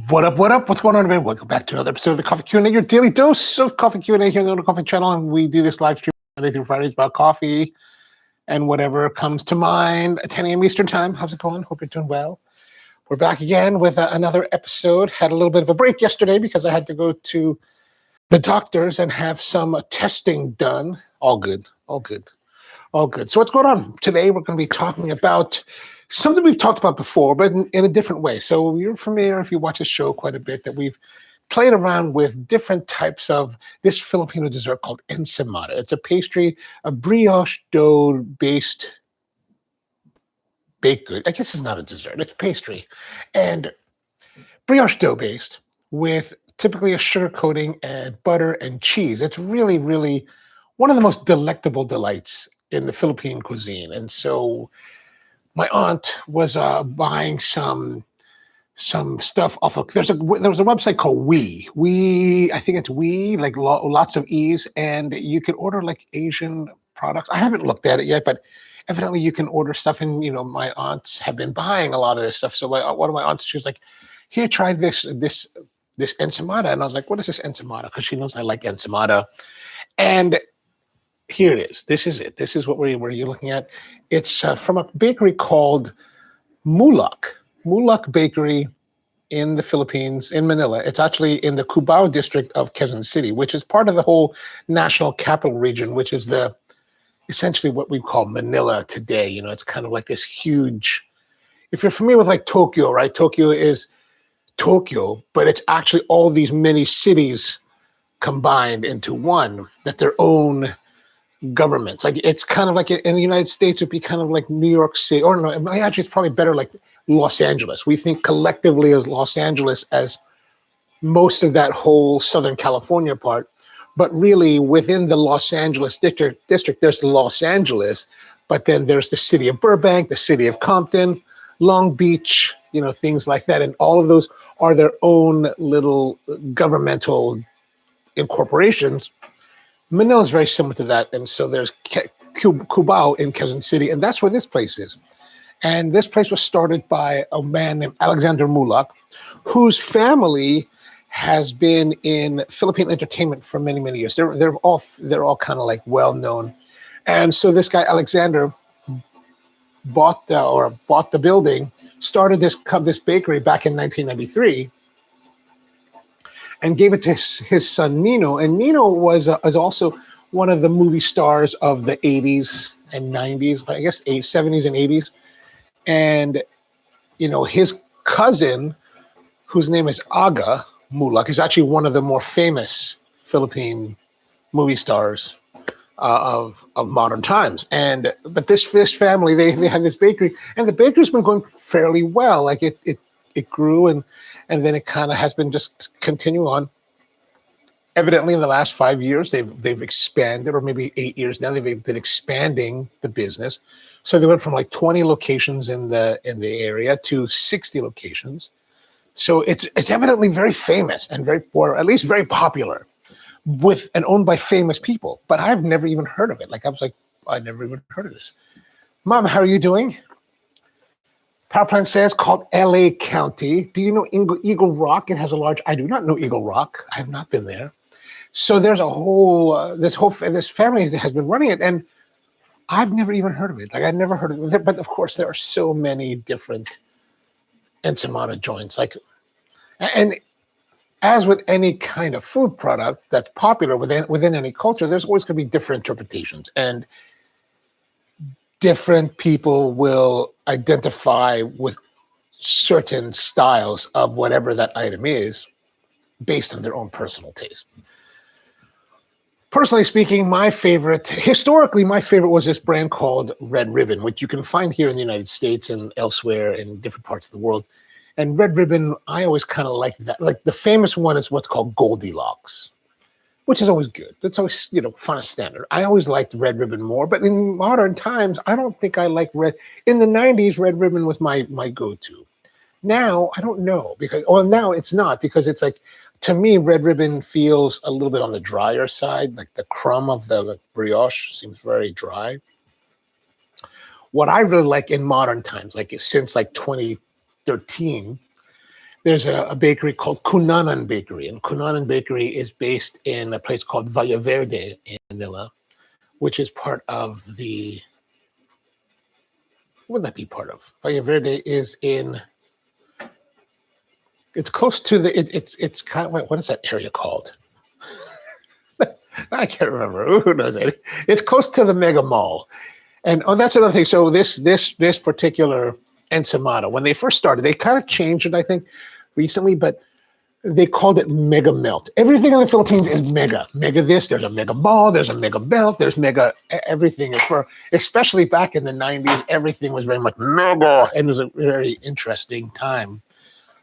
What up, what up? What's going on, everybody? Welcome back to another episode of the Coffee Q&A, your daily dose of coffee Q&A here on the OnoCoffee channel. And we do this live stream Monday through Fridays about coffee and whatever comes to mind at 10 a.m. Eastern time. How's it going? Hope you're doing well. We're back again with another episode. Had a little bit of a break yesterday because I had to go to the doctors and have some testing done. All good, all good, all good. So what's going on? Today we're going to be talking about something we've talked about before, but in a different way. So you're familiar, if you watch the show quite a bit, that we've played around with different types of this Filipino dessert called ensaymada. It's a pastry, a brioche dough-based baked good. I guess it's not a dessert, it's pastry. And brioche dough-based with typically a sugar coating and butter and cheese. It's really, really one of the most delectable delights in the Philippine cuisine. And so my aunt was buying some stuff off of, there was a website called I think it's like lots of E's, and you could order like Asian products. I haven't looked at it yet, but evidently you can order stuff, and my aunts have been buying a lot of this stuff. So one of my aunts, she was like, here, try this ensaymada. And I was like, what is this ensaymada? Because she knows I like ensaymada. And here it is. This is it. This is what you're looking at. It's from a bakery called Mulak Bakery in the Philippines, in Manila. It's actually in the Cubao district of Quezon City, which is part of the whole national capital region, which is essentially what we call Manila today. It's kind of like this huge, if you're familiar with like Tokyo, right? Tokyo is Tokyo, but it's actually all these many cities combined into one, that their own governments. Like, it's kind of like in the United States, it'd be kind of like New York City, or no, actually it's probably better like Los Angeles. We think collectively as Los Angeles as most of that whole Southern California part, but really within the Los Angeles district, there's Los Angeles, but then there's the city of Burbank, the city of Compton, Long Beach, things like that. And all of those are their own little governmental incorporations. Manila is very similar to that. And so there's Cubao in Quezon City, and that's where this place is. And this place was started by a man named Alexander Mulak, whose family has been in Philippine entertainment for many, many years. They're all kind of like well known. And so this guy Alexander bought the building, started this bakery back in 1993. And gave it to his son, Nino. And Nino was also one of the movie stars of the 80s and 90s, I guess 70s and 80s. And, his cousin, whose name is Aga Mulak, is actually one of the more famous Philippine movie stars of modern times. But this family, they have this bakery, and the bakery's been going fairly well. Like it grew, and then it kind of has been just continuing on. Evidently, in the last 5 years, they've expanded, or maybe 8 years now, they've been expanding the business. So they went from like 20 locations in the area to 60 locations. So it's evidently very famous and or at least very popular, and owned by famous people. But I've never even heard of it. Like, I was like, I never even heard of this. Mom, how are you doing? Power plant says called LA County. Do you know Eagle Rock? It has a large. I do not know Eagle Rock. I have not been there. So there's a whole this family that has been running it, and I've never even heard of it. Like, I've never heard of it. But of course, there are so many different ensaymada joints. And as with any kind of food product that's popular within any culture, there's always going to be different interpretations, and different people will identify with certain styles of whatever that item is based on their own personal taste. Personally speaking, historically, my favorite was this brand called Red Ribbon, which you can find here in the United States and elsewhere in different parts of the world. And Red Ribbon, I always kind of like that. Like, the famous one is what's called Goldilocks, which is always good. It's always, fun as standard. I always liked Red Ribbon more, but in modern times, I don't think I like Red. In the 90s, Red Ribbon was my go-to. Now, I don't know, now it's not, because it's like, to me, Red Ribbon feels a little bit on the drier side. Like, the crumb of the brioche seems very dry. What I really like in modern times, like since like 2013, there's a bakery called Cunanan Bakery, and Cunanan Bakery is based in a place called Vallaverde in Manila, which is part of the, what would that be part of? Vallaverde is in, it's close to the, it's kind of, what is that area called? I can't remember. Who knows it? It's close to the Mega Mall. And oh, that's another thing. So this particular ensaymada, when they first started, they kind of changed it, I think, recently, but they called it megamelt. Everything in the Philippines is mega. Mega this, there's a mega ball, there's a mega belt, there's mega everything. And for, especially back in the 90s, everything was very much mega. And it was a very interesting time.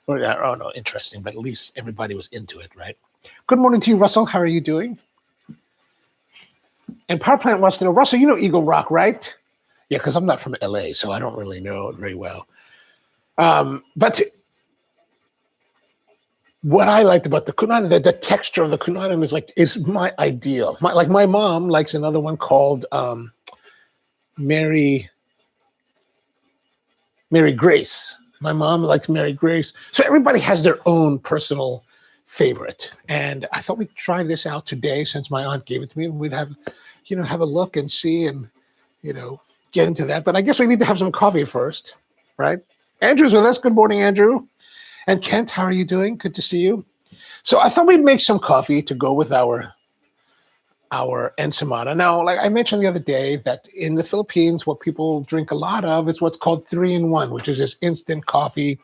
Or, I don't know, interesting, but at least everybody was into it, right? Good morning to you, Russell. How are you doing? And Power Plant wants to know, Russell, you know Eagle Rock, right? Yeah, because I'm not from LA, so I don't really know it very well. But what I liked about the kunai, the texture of the kunai is my ideal. My mom likes another one called Mary Grace. My mom likes Mary Grace. So everybody has their own personal favorite. And I thought we'd try this out today since my aunt gave it to me, and we'd have a look and see and, get into that. But I guess we need to have some coffee first, right? Andrew's with us. Good morning, Andrew. And Kent, how are you doing? Good to see you. So I thought we'd make some coffee to go with our ensaymada. Now, like I mentioned the other day, that in the Philippines, what people drink a lot of is what's called 3-in-1, which is this instant coffee.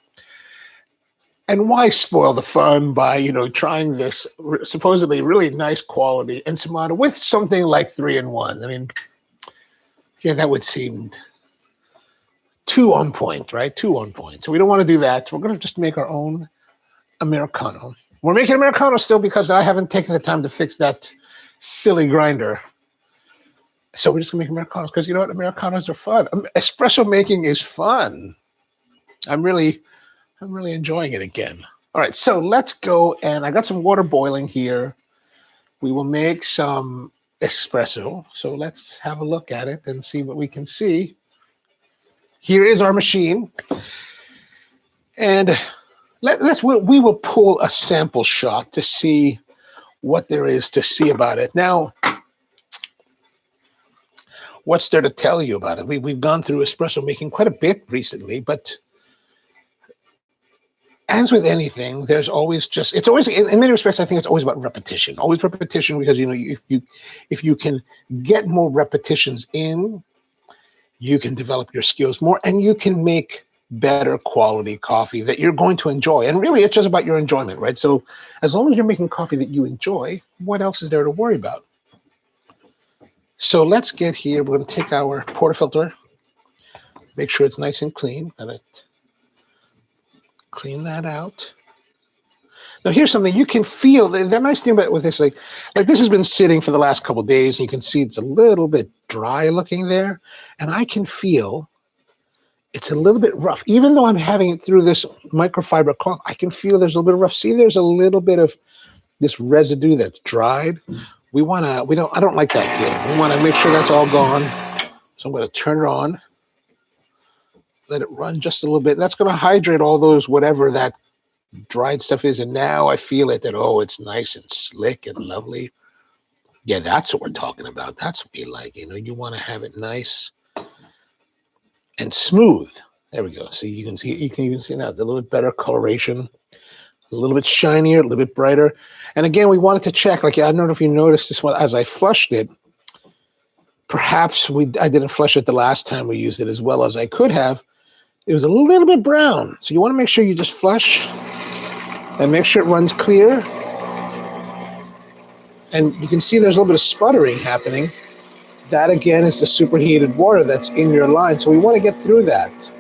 And why spoil the fun by, trying this supposedly really nice quality ensaymada with something like 3-in-1? I mean, yeah, that would seem too on point, right? Too on point. So we don't want to do that. We're going to just make our own Americano. We're making Americano still because I haven't taken the time to fix that silly grinder. So we're just going to make Americanos because you know what? Americanos are fun. Espresso making is fun. I'm really enjoying it again. All right, so let's go. And I got some water boiling here. We will make some espresso. So let's have a look at it and see what we can see. Here is our machine. And we will pull a sample shot to see what there is to see about it. Now, what's there to tell you about it? We've gone through espresso making quite a bit recently, but as with anything, there's always it's always, in many respects, I think it's always about repetition. Always repetition, because if you can get more repetitions in, you can develop your skills more, and you can make better quality coffee that you're going to enjoy. And really, it's just about your enjoyment, right? So as long as you're making coffee that you enjoy, what else is there to worry about? So let's get here. We're going to take our portafilter, make sure it's nice and clean. Got it. Clean that out. Now here's something you can feel. The nice thing about with this, like this has been sitting for the last couple of days, and you can see it's a little bit dry looking there, and I can feel it's a little bit rough. Even though I'm having it through this microfiber cloth, I can feel there's a little bit of rough. See, there's a little bit of this residue that's dried. I don't like that feeling. We want to make sure that's all gone. So I'm going to turn it on. Let it run just a little bit. That's going to hydrate all those, whatever that dried stuff is. And now I feel it that, oh, it's nice and slick and lovely. Yeah, that's what we're talking about. That's what you like. You want to have it nice and smooth. There we go. See, you can even see now it's a little bit better coloration, a little bit shinier, a little bit brighter. And again, we wanted to check, like, I don't know if you noticed this one as I flushed it. Perhaps I didn't flush it the last time we used it as well as I could have. It was a little bit brown. So you want to make sure you just flush and make sure it runs clear. And you can see there's a little bit of sputtering happening. That again is the superheated water that's in your line. So we want to get through that.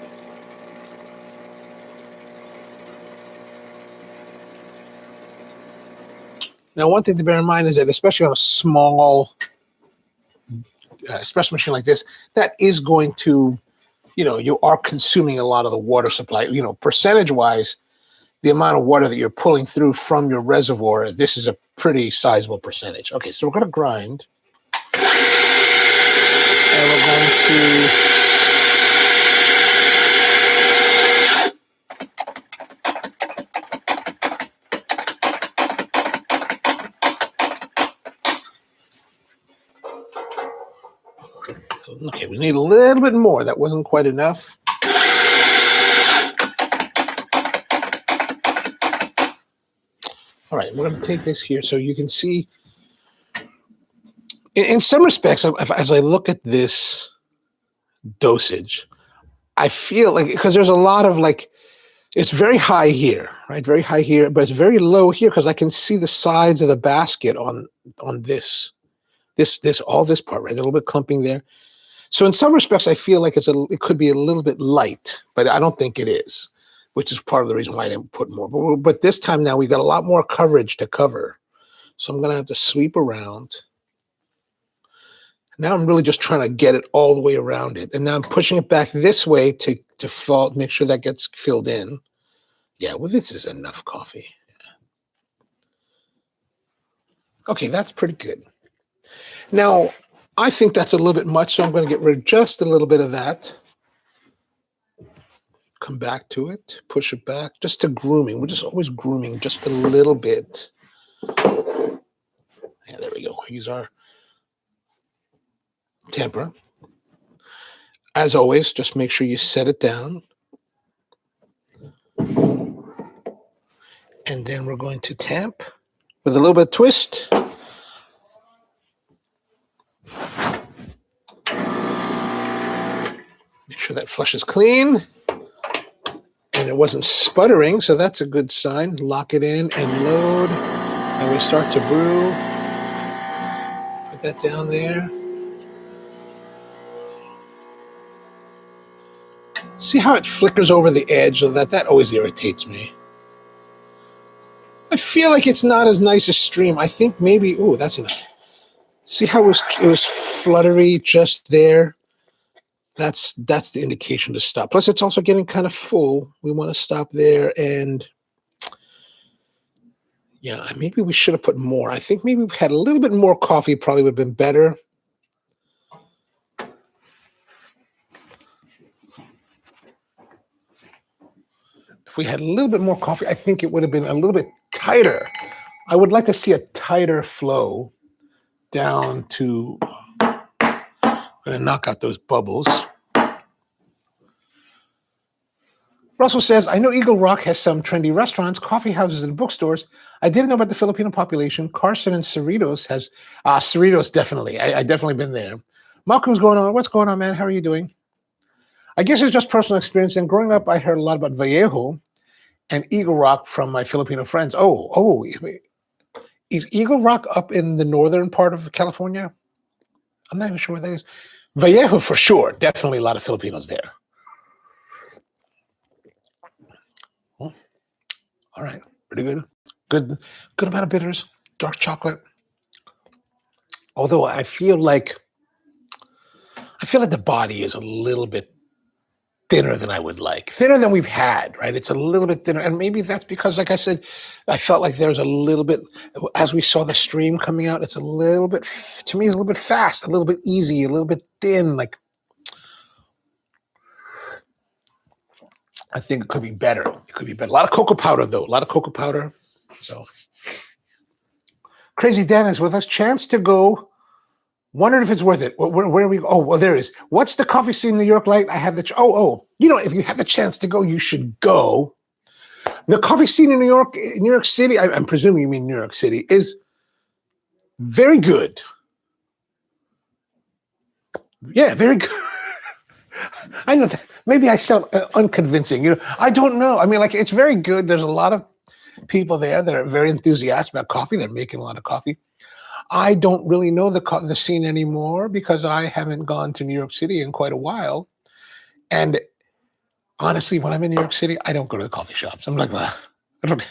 Now, one thing to bear in mind is that, especially on a small espresso machine like this, that is going to, you are consuming a lot of the water supply. Percentage-wise, the amount of water that you're pulling through from your reservoir, this is a pretty sizable percentage. Okay, so we're going to grind. And we're going to Okay, we need a little bit more. That wasn't quite enough. All right, we're going to take this here so you can see. In some respects, as I look at this dosage, I feel like, because there's a lot of like, it's very high here, right? Very high here, but it's very low here because I can see the sides of the basket on this all this part, right? A little bit clumping there. So in some respects, I feel like it could be a little bit light, but I don't think it is, which is part of the reason why I didn't put more. But this time now we've got a lot more coverage to cover. So I'm going to have to sweep around. Now I'm really just trying to get it all the way around it. And now I'm pushing it back this way to make sure that gets filled in. Yeah, well, this is enough coffee. Okay, that's pretty good. Now, I think that's a little bit much, so I'm going to get rid of just a little bit of that. Come back to it, push it back, just to grooming. We're just always grooming just a little bit. Yeah, there we go. Use our tamper. As always, just make sure you set it down. And then we're going to tamp with a little bit of twist. Make sure that flush is clean. And it wasn't sputtering, so that's a good sign. Lock it in and load. And we start to brew. Put that down there. See how it flickers over the edge? So that always irritates me. I feel like it's not as nice as stream. I think maybe, ooh, that's enough. See how it was fluttery just there? That's the indication to stop. Plus, it's also getting kind of full. We want to stop there. And yeah, maybe we should have put more. I think maybe we had a little bit more coffee probably would have been better. If we had a little bit more coffee, I think it would have been a little bit tighter. I would like to see a tighter flow down to, I'm going to knock out those bubbles. Russell says, I know Eagle Rock has some trendy restaurants, coffee houses, and bookstores. I didn't know about the Filipino population. Carson and Cerritos has, Cerritos definitely. I definitely been there. Malcolm's going on. What's going on, man? How are you doing? I guess it's just personal experience. And growing up, I heard a lot about Vallejo and Eagle Rock from my Filipino friends. Oh, is Eagle Rock up in the northern part of California? I'm not even sure where that is. Vallejo for sure. Definitely a lot of Filipinos there. All right, pretty good. Good amount of bitters, dark chocolate. Although I feel like the body is a little bit thinner than I would like. Thinner than we've had, right? It's a little bit thinner. And maybe that's because, like I said, I felt like there's a little bit, as we saw the stream coming out, it's a little bit, to me, a little bit fast, a little bit easy, a little bit thin. Like, I think it could be better. It could be better. A lot of cocoa powder, though. A lot of cocoa powder. So, Crazy Dan is with us. Chance to go. Wondered if it's worth it. Where are we? Oh, well, there is. What's the coffee scene in New York like? I have the. If you have the chance to go, you should go. The coffee scene in New York City. I'm presuming you mean New York City, is very good. Yeah, very good. I know that. Maybe I sound unconvincing. I don't know. I mean, like, it's very good. There's a lot of people there that are very enthusiastic about coffee. They're making a lot of coffee. I don't really know the scene anymore because I haven't gone to New York City in quite a while. And honestly, when I'm in New York City, I don't go to the coffee shops. I'm like, well, I don't.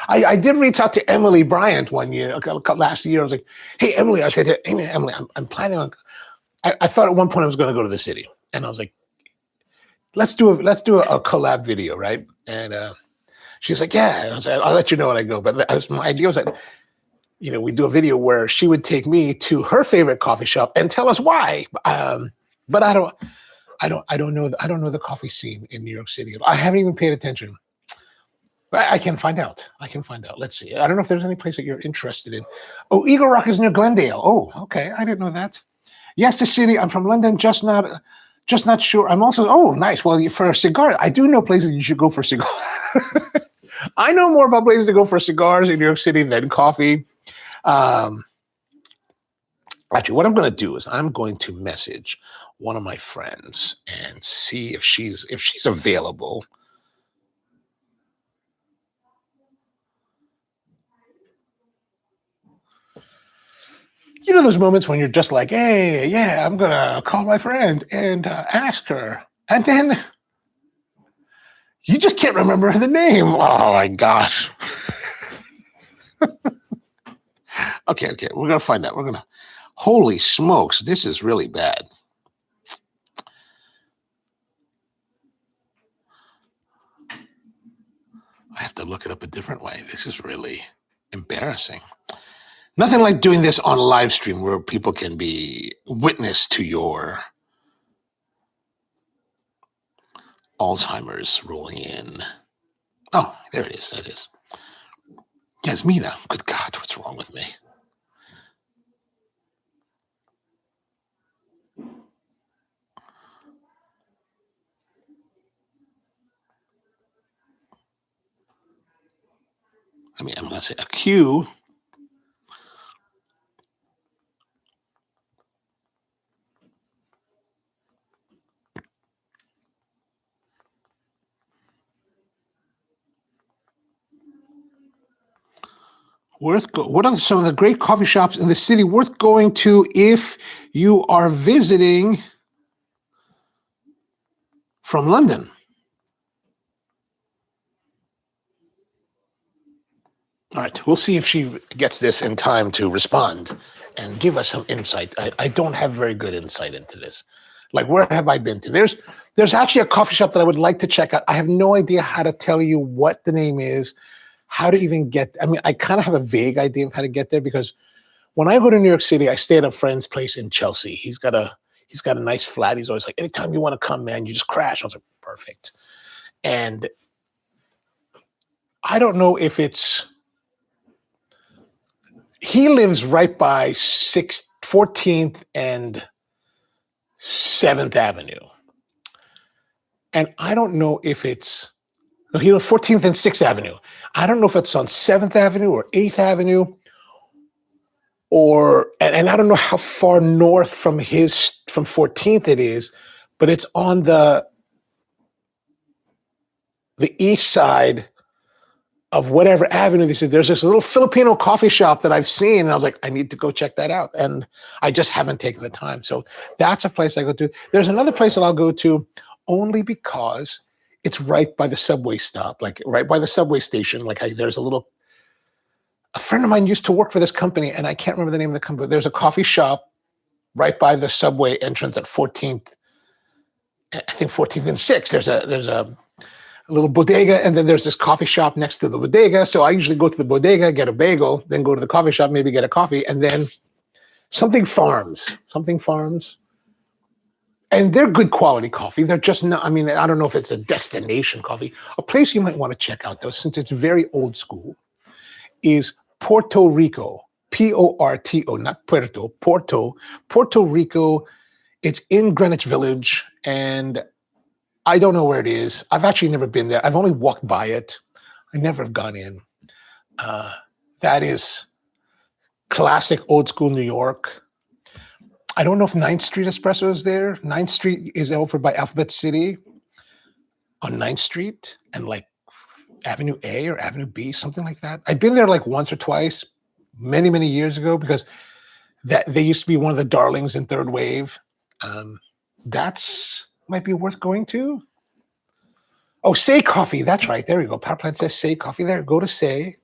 I did reach out to Emily Bryant one year, last year. I was like, hey, Emily, I said, hey, Emily, I'm planning on. I thought at one point I was going to go to the city, and I was like, let's do a collab video, right? And she's like, yeah. And I was like, I'll let you know when I go. But my idea was that, we do a video where she would take me to her favorite coffee shop and tell us why. But I don't know the coffee scene in New York City. I haven't even paid attention. I can find out. Let's see. I don't know if there's any place that you're interested in. Oh, Eagle Rock is near Glendale. Oh, okay. I didn't know that. Yes, the city. I'm from London, just not sure. I'm also, oh, nice. Well, for a cigar, I do know places you should go for cigars. I know more about places to go for cigars in New York City than coffee. Actually, what I'm going to do is I'm going to message one of my friends and see if she's available. You know those moments when you're just like, hey, yeah, I'm going to call my friend and ask her. And then you just can't remember the name. Oh, my gosh. Okay, we're going to find out. Holy smokes, this is really bad. I have to look it up a different way. This is really embarrassing. Nothing like doing this on a live stream where people can be witness to your Alzheimer's rolling in. Oh, there it is. That is. Yasmina. Good God, what's wrong with me? I mean, I'm going to say a Q. What are some of the great coffee shops in the city worth going to if you are visiting from London? All right, we'll see if she gets this in time to respond and give us some insight. I don't have very good insight into this. Like, where have I been to? There's actually a coffee shop that I would like to check out. I have no idea how to tell you what the name is, how to even get. I mean, I kind of have a vague idea of how to get there because when I go to New York City, I stay at a friend's place in Chelsea. He's got a nice flat. He's always like, anytime you want to come, man, you just crash. I was like, perfect. And I don't know if it's. He lives right by 14th and 7th Avenue. And I don't know if it's, no, he lives 14th and 6th Avenue. I don't know if it's on 7th Avenue or 8th Avenue and I don't know how far north from 14th it is, but it's on the east side of whatever avenue this is. There's this little Filipino coffee shop that I've seen, and I was like, I need to go check that out. And I just haven't taken the time. So that's a place I go to. There's another place that I'll go to only because it's right by the subway stop, like right by the subway station. Like there's a friend of mine used to work for this company, and I can't remember the name of the company. There's a coffee shop right by the subway entrance at 14th, I think 14th and 6th. There's a little bodega, and then there's this coffee shop next to the bodega. So I usually go to the bodega, get a bagel, then go to the coffee shop, maybe get a coffee, and then something farms. And they're good quality coffee. They're just not, I mean, I don't know if it's a destination coffee. A place you might want to check out, though, since it's very old school, is Puerto Rico. Porto, not Puerto, Puerto Rico. It's in Greenwich Village, and I don't know where it is. I've actually never been there. I've only walked by it. I never have gone in. That is classic old school New York. I don't know if 9th Street Espresso is there. 9th Street is over by Alphabet City on 9th Street and like Avenue A or Avenue B, something like that. I've been there like once or twice many, many years ago because they used to be one of the darlings in Third Wave. That's might be worth going to. Oh, Say Coffee. That's right. There you go. Power Plant says Say Coffee there. Go to Say.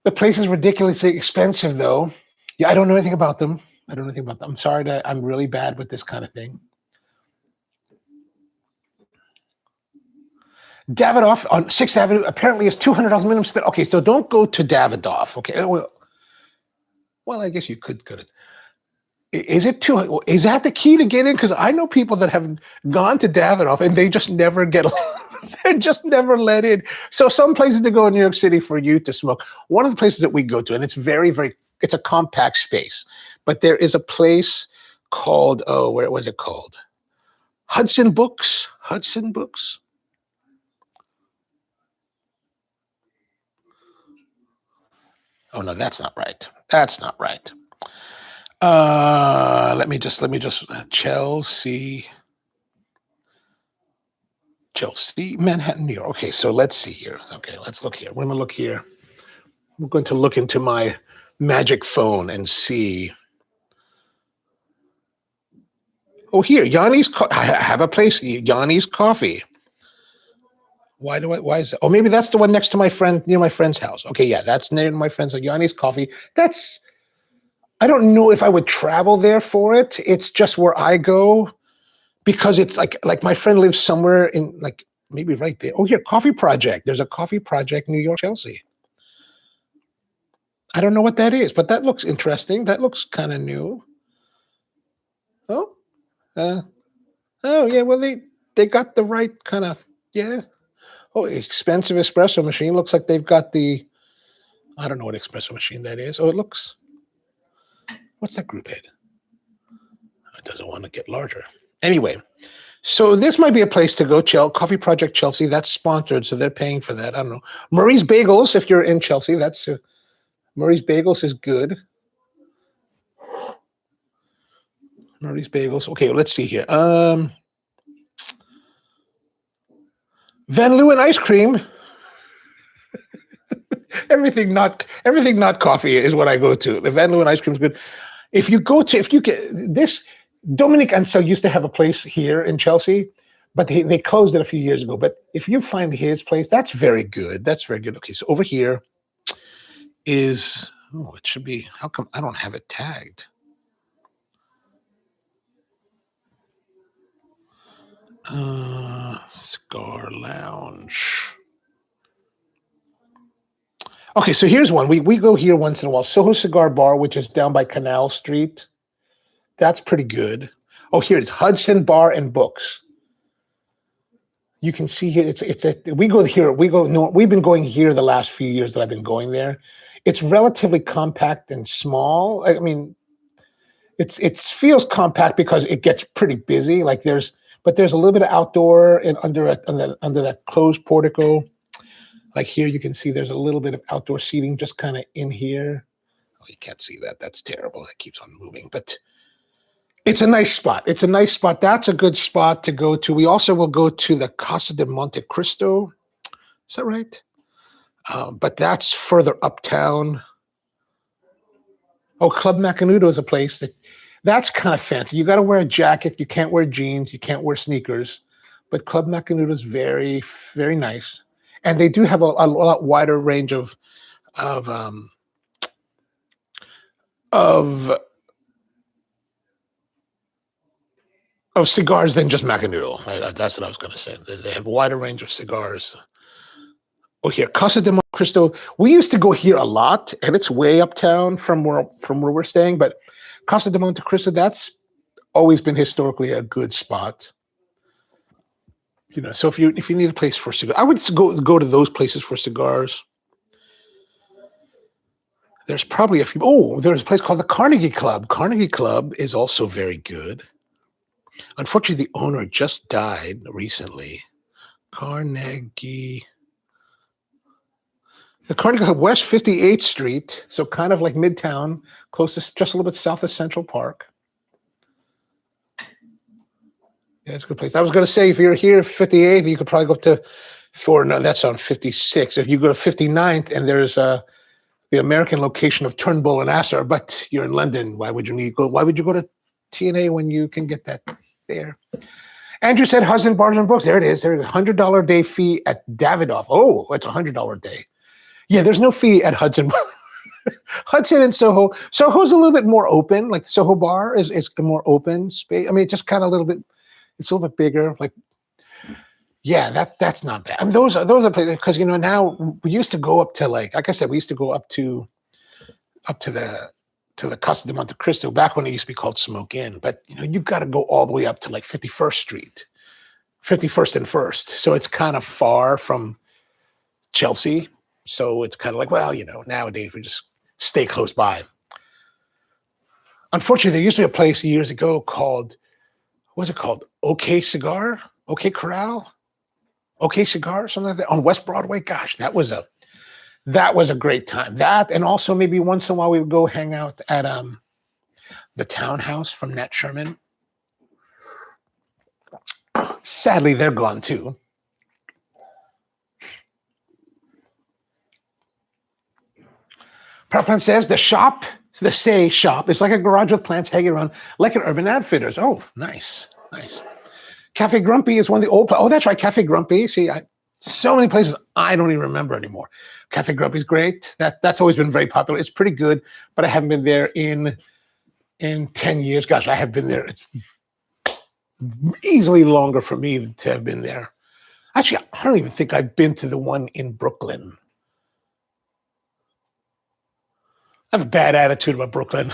The place is ridiculously expensive, though. Yeah, I don't know anything about them. I'm sorry that I'm really bad with this kind of thing. Davidoff on 6th Avenue apparently is $200 minimum spend. Okay, so don't go to Davidoff. Okay. Well, I guess you could go to. Is that the key to get in? Because I know people that have gone to Davidoff and they just never get, they're just never let in. So some places to go in New York City for you to smoke. One of the places that we go to, and it's very, very, it's a compact space. But there is a place called, oh, where was it called? Hudson Books. Hudson Books. Oh no, that's not right. That's not right. Let me just Chelsea, Manhattan, New York. Okay, so let's see here. Okay, let's look here. We're gonna look here. We're going to look into my magic phone and see. Oh, here, Yanni's. I have a place, Yanni's Coffee. Why is it? Oh, maybe that's the one next to my friend, near my friend's house. Okay, yeah, that's near my friend's, Yanni's Coffee. I don't know if I would travel there for it. It's just where I go because it's like my friend lives somewhere in like maybe right there. Oh, here, Coffee Project. There's a Coffee Project, New York, Chelsea. I don't know what that is, but that looks interesting. That looks kind of new. Oh, oh yeah. Well, they got the right kind of, yeah. Oh, expensive espresso machine. Looks like they've got the, I don't know what espresso machine that is. Oh, it looks, what's that group head? It doesn't want to get larger. Anyway, so this might be a place to go. Coffee Project Chelsea. That's sponsored, so they're paying for that. I don't know. Murray's Bagels, if you're in Chelsea, that's Murray's Bagels is good. Murray's Bagels. Okay, let's see here. Van Leeuwen Ice Cream. everything not coffee is what I go to. The Van Leeuwen Ice Cream is good. If you get this, Dominic Ansel used to have a place here in Chelsea, but they closed it a few years ago. But if you find his place, that's very good. That's very good. Okay, so over here is, oh, it should be, how come I don't have it tagged? Cigar Lounge. Okay, so here's one. We go here once in a while. Soho Cigar Bar, which is down by Canal Street. That's pretty good. Oh, here it is. Hudson Bar and Books. You can see here. We go here. We've been going here the last few years that I've been going there. It's relatively compact and small. I mean, it feels compact because it gets pretty busy. But there's a little bit of outdoor and under that closed portico. Like here, you can see there's a little bit of outdoor seating just kind of in here. Oh, you can't see that. That's terrible. That keeps on moving. But it's a nice spot. It's a nice spot. That's a good spot to go to. We also will go to the Casa de Monte Cristo. Is that right? But that's further uptown. Oh, Club Macanudo is a place that's kind of fancy. You got to wear a jacket. You can't wear jeans. You can't wear sneakers. But Club Macanudo is very, very nice. And they do have a lot wider range of cigars than just Macanudo. That's what I was going to say. They have a wider range of cigars. Oh, here, Casa de Monte Cristo. We used to go here a lot, and it's way uptown from where we're staying. But Casa de Monte Cristo, that's always been historically a good spot. You know, so if you need a place for cigars, I would go to those places for cigars. There's probably a few. Oh, there's a place called the Carnegie Club. Carnegie Club is also very good. Unfortunately, the owner just died recently. The Carnegie Club, West 58th Street, so kind of like Midtown, closest, just a little bit south of Central Park. Yeah, it's a good place. I was going to say, if you're here 58th, you could probably go up to that's on 56. If you go to 59th and there's the American location of Turnbull and Astor, but you're in London, why would you go to TNA when you can get that there? Andrew said Hudson Bars and Books. There it is. There's a $100 a day fee at Davidoff. Oh, it's a $100 a day. Yeah, there's no fee at Hudson. Hudson and Soho. Soho's a little bit more open. Like Soho Bar is a more open space. I mean, it's just kind of a little bit. It's a little bit bigger. Like, yeah, that's not bad. I mean, those are places because now we used to go up to like I said, we used to go up to the Casa de Monte Cristo back when it used to be called Smoke Inn. But you got to go all the way up to like 51st Street, 51st and First. So it's kind of far from Chelsea. So it's kind of like, well, nowadays we just stay close by. Unfortunately, there used to be a place years ago called, what was it called? OK Cigar? OK Corral? OK Cigar? Something like that on West Broadway. Gosh, that was a great time. That, and also maybe once in a while we would go hang out at the Townhouse from Nat Sherman. Sadly, they're gone too. Power Plant says the Say shop is like a garage with plants hanging around like an Urban Outfitters. Oh, nice, nice. Cafe Grumpy is one of the old. Oh, that's right, Cafe Grumpy. See, so many places I don't even remember anymore. Cafe Grumpy is great. That's always been very popular. It's pretty good, but I haven't been there in 10 years. Gosh, I have been there. It's easily longer for me to have been there. Actually, I don't even think I've been to the one in Brooklyn. I have a bad attitude about Brooklyn.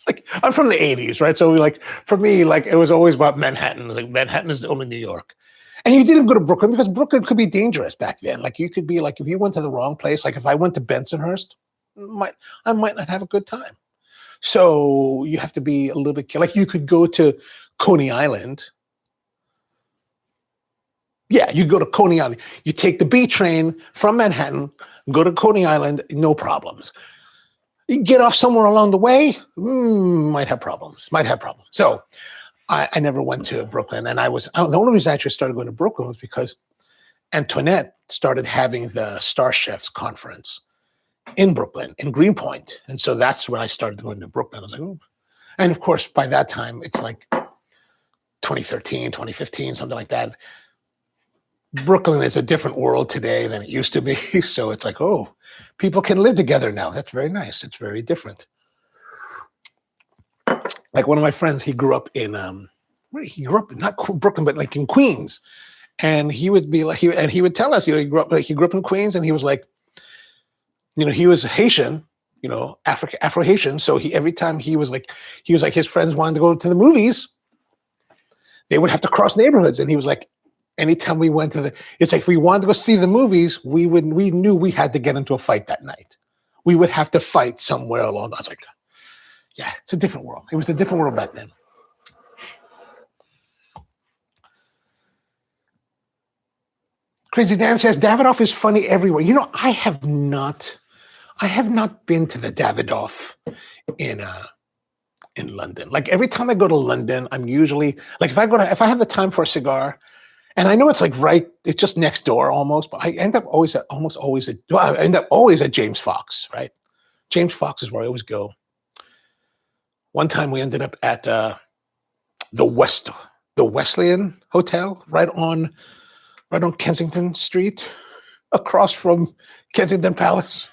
Like, I'm from the 80s, right? So like for me, like it was always about Manhattan. Like Manhattan is only New York. And you didn't go to Brooklyn because Brooklyn could be dangerous back then. Like you could be like, if you went to the wrong place, like if I went to Bensonhurst, I might not have a good time. So you have to be a little bit careful. Like you could go to Coney Island. Yeah, you go to Coney Island. You take the B train from Manhattan, go to Coney Island, no problems. You get off somewhere along the way, might have problems. So I never went to Brooklyn. And the only reason I actually started going to Brooklyn was because Antoinette started having the Star Chefs conference in Brooklyn, in Greenpoint. And so that's when I started going to Brooklyn. I was like, ooh. And of course, by that time, it's like 2013, 2015, something like that. Brooklyn is a different world today than it used to be. So it's like, oh, people can live together now. That's very nice. It's very different. Like one of my friends, he grew up not Brooklyn, but like in Queens. And he would be like, he would tell us, he grew up in Queens, and he was like, he was Haitian, Afro-Haitian. So every time he was like, his friends wanted to go to the movies, they would have to cross neighborhoods. And he was like, anytime we went it's like if we wanted to go see the movies, we knew we had to get into a fight that night. We would have to fight somewhere along. I was like, yeah, it's a different world. It was a different world back then. Crazy Dan says Davidoff is funny everywhere. I have not been to the Davidoff in London. Like every time I go to London, I'm usually like if I have the time for a cigar. And I know it's like it's just next door almost, but I end up always at James Fox, right? James Fox is where I always go. One time we ended up at the Wesleyan Hotel right on Kensington Street, across from Kensington Palace.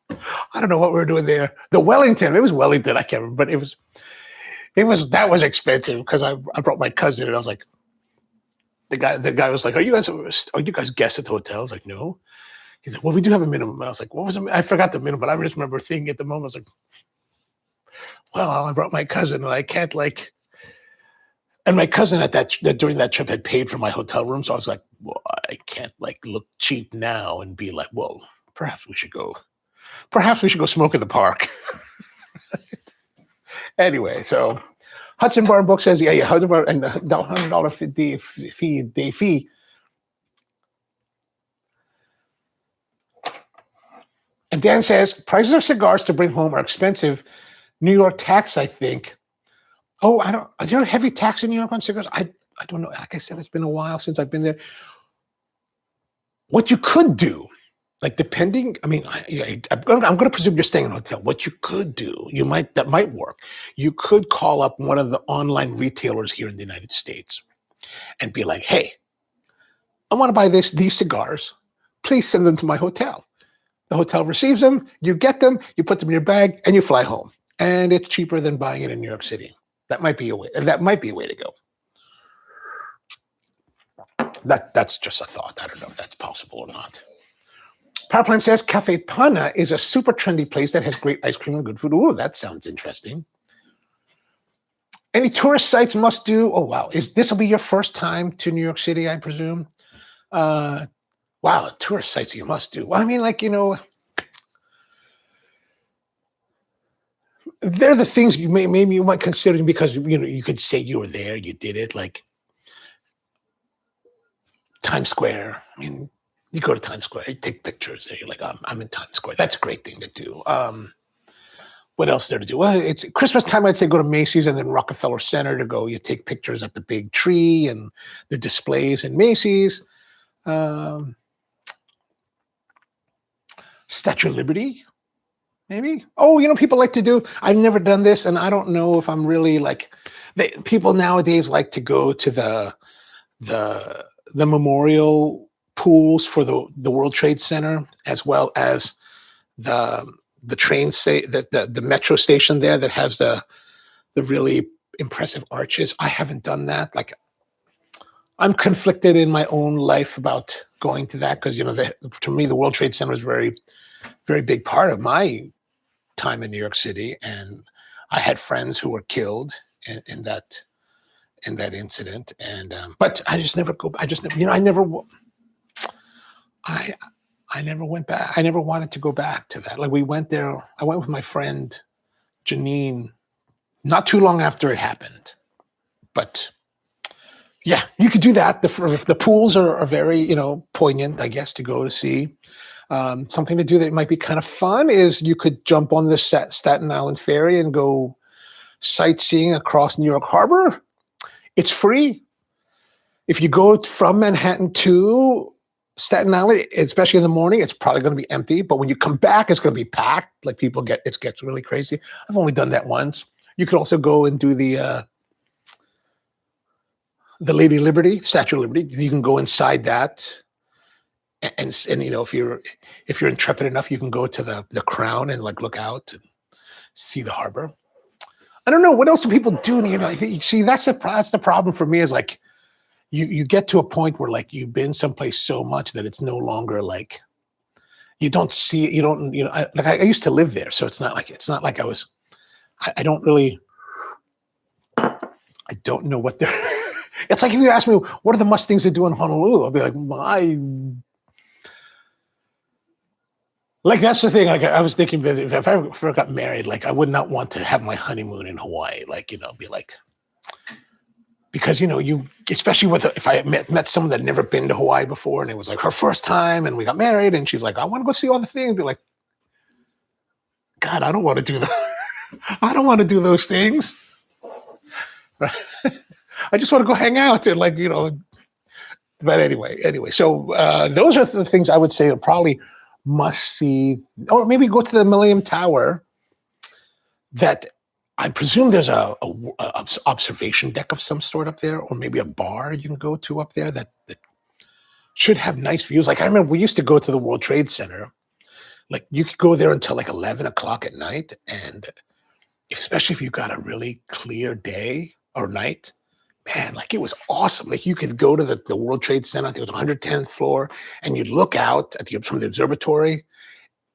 I don't know what we were doing there. The Wellington, it was Wellington, I can't remember, but that was expensive because I brought my cousin and I was like, the guy was like, are you guys guests at the hotel? I was like, no. He's like, well, we do have a minimum. And I was like, what was it? I forgot the minimum, but I just remember thinking at the moment, I was like, well, I brought my cousin and I can't and my cousin during that trip had paid for my hotel room. So I was like, well, I can't look cheap now and be like, well, perhaps we should go smoke in the park. Anyway, so Hudson Bar Book says, yeah, Hudson Bar and the $100 day fee. And Dan says, prices of cigars to bring home are expensive. New York tax, I think. Oh, is there a heavy tax in New York on cigars? I don't know. Like I said, it's been a while since I've been there. What you could do, depending, I'm going to presume you're staying in a hotel. What you could do, that might work. You could call up one of the online retailers here in the United States and be like, hey, I want to buy these cigars. Please send them to my hotel. The hotel receives them, you get them, you put them in your bag, and you fly home. And it's cheaper than buying it in New York City. That might be a way to go. That's just a thought. I don't know if that's possible or not. Power Plant says Cafe Pana is a super trendy place that has great ice cream and good food. Ooh, that sounds interesting. Any tourist sites must do? Oh, wow. This will be your first time to New York City, I presume? Wow, tourist sites you must do. Well, I mean, they're the things maybe you might consider because you could say you were there, you did it, like Times Square. I mean, you go to Times Square, you take pictures there. You're like, I'm in Times Square. That's a great thing to do. What else there to do? Well, it's Christmas time. I'd say go to Macy's and then Rockefeller Center to go. You take pictures at the big tree and the displays in Macy's. Statue of Liberty, maybe. Oh, people like to do. I've never done this, and I don't know if I'm really like. People nowadays like to go to the memorial pools for the World Trade Center, as well as the the metro station there that has the really impressive arches. I haven't done that. Like, I'm conflicted in my own life about going to that because to me the World Trade Center is very, very big part of my time in New York City, and I had friends who were killed in that incident, and but I just never go. I never went back. I never wanted to go back to that. Like, we went there. I went with my friend Janine not too long after it happened. But yeah, you could do that. The pools are very, poignant, I guess, to go to see. Something to do that might be kind of fun is you could jump on the Staten Island ferry and go sightseeing across New York Harbor. It's free. If you go from Manhattan to Staten Island, especially in the morning, it's probably going to be empty. But when you come back, it's going to be packed. Like, it gets really crazy. I've only done that once. You could also go and do the Lady Liberty, Statue of Liberty. You can go inside that, and if you're intrepid enough, you can go to the Crown and like look out and see the harbor. I don't know what else do people do. See, that's the problem for me is like. You get to a point where like you've been someplace so much that it's no longer like you don't see it. You don't, I used to live there. So it's not like I was, I don't really, I don't know what they're, it's like if you ask me, what are the must things to do in Honolulu? I'll be like, that's the thing. Like, I was thinking, if I ever got married, like I would not want to have my honeymoon in Hawaii. Like, be like, because especially if I met someone that had never been to Hawaii before, and it was like her first time, and we got married, and she's like, I want to go see all the things. Be like, God, I don't want to do that. I don't want to do those things. I just want to go hang out and But anyway. So those are the things I would say are probably must see, or maybe go to the Millennium Tower. That. I presume there's a observation deck of some sort up there, or maybe a bar you can go to up there that should have nice views. Like, I remember we used to go to the World Trade Center. Like, you could go there until like 11 o'clock at night. And especially if you got a really clear day or night, man, like it was awesome. Like, you could go to the World Trade Center, I think it was 110th floor, and you'd look out at from the observatory.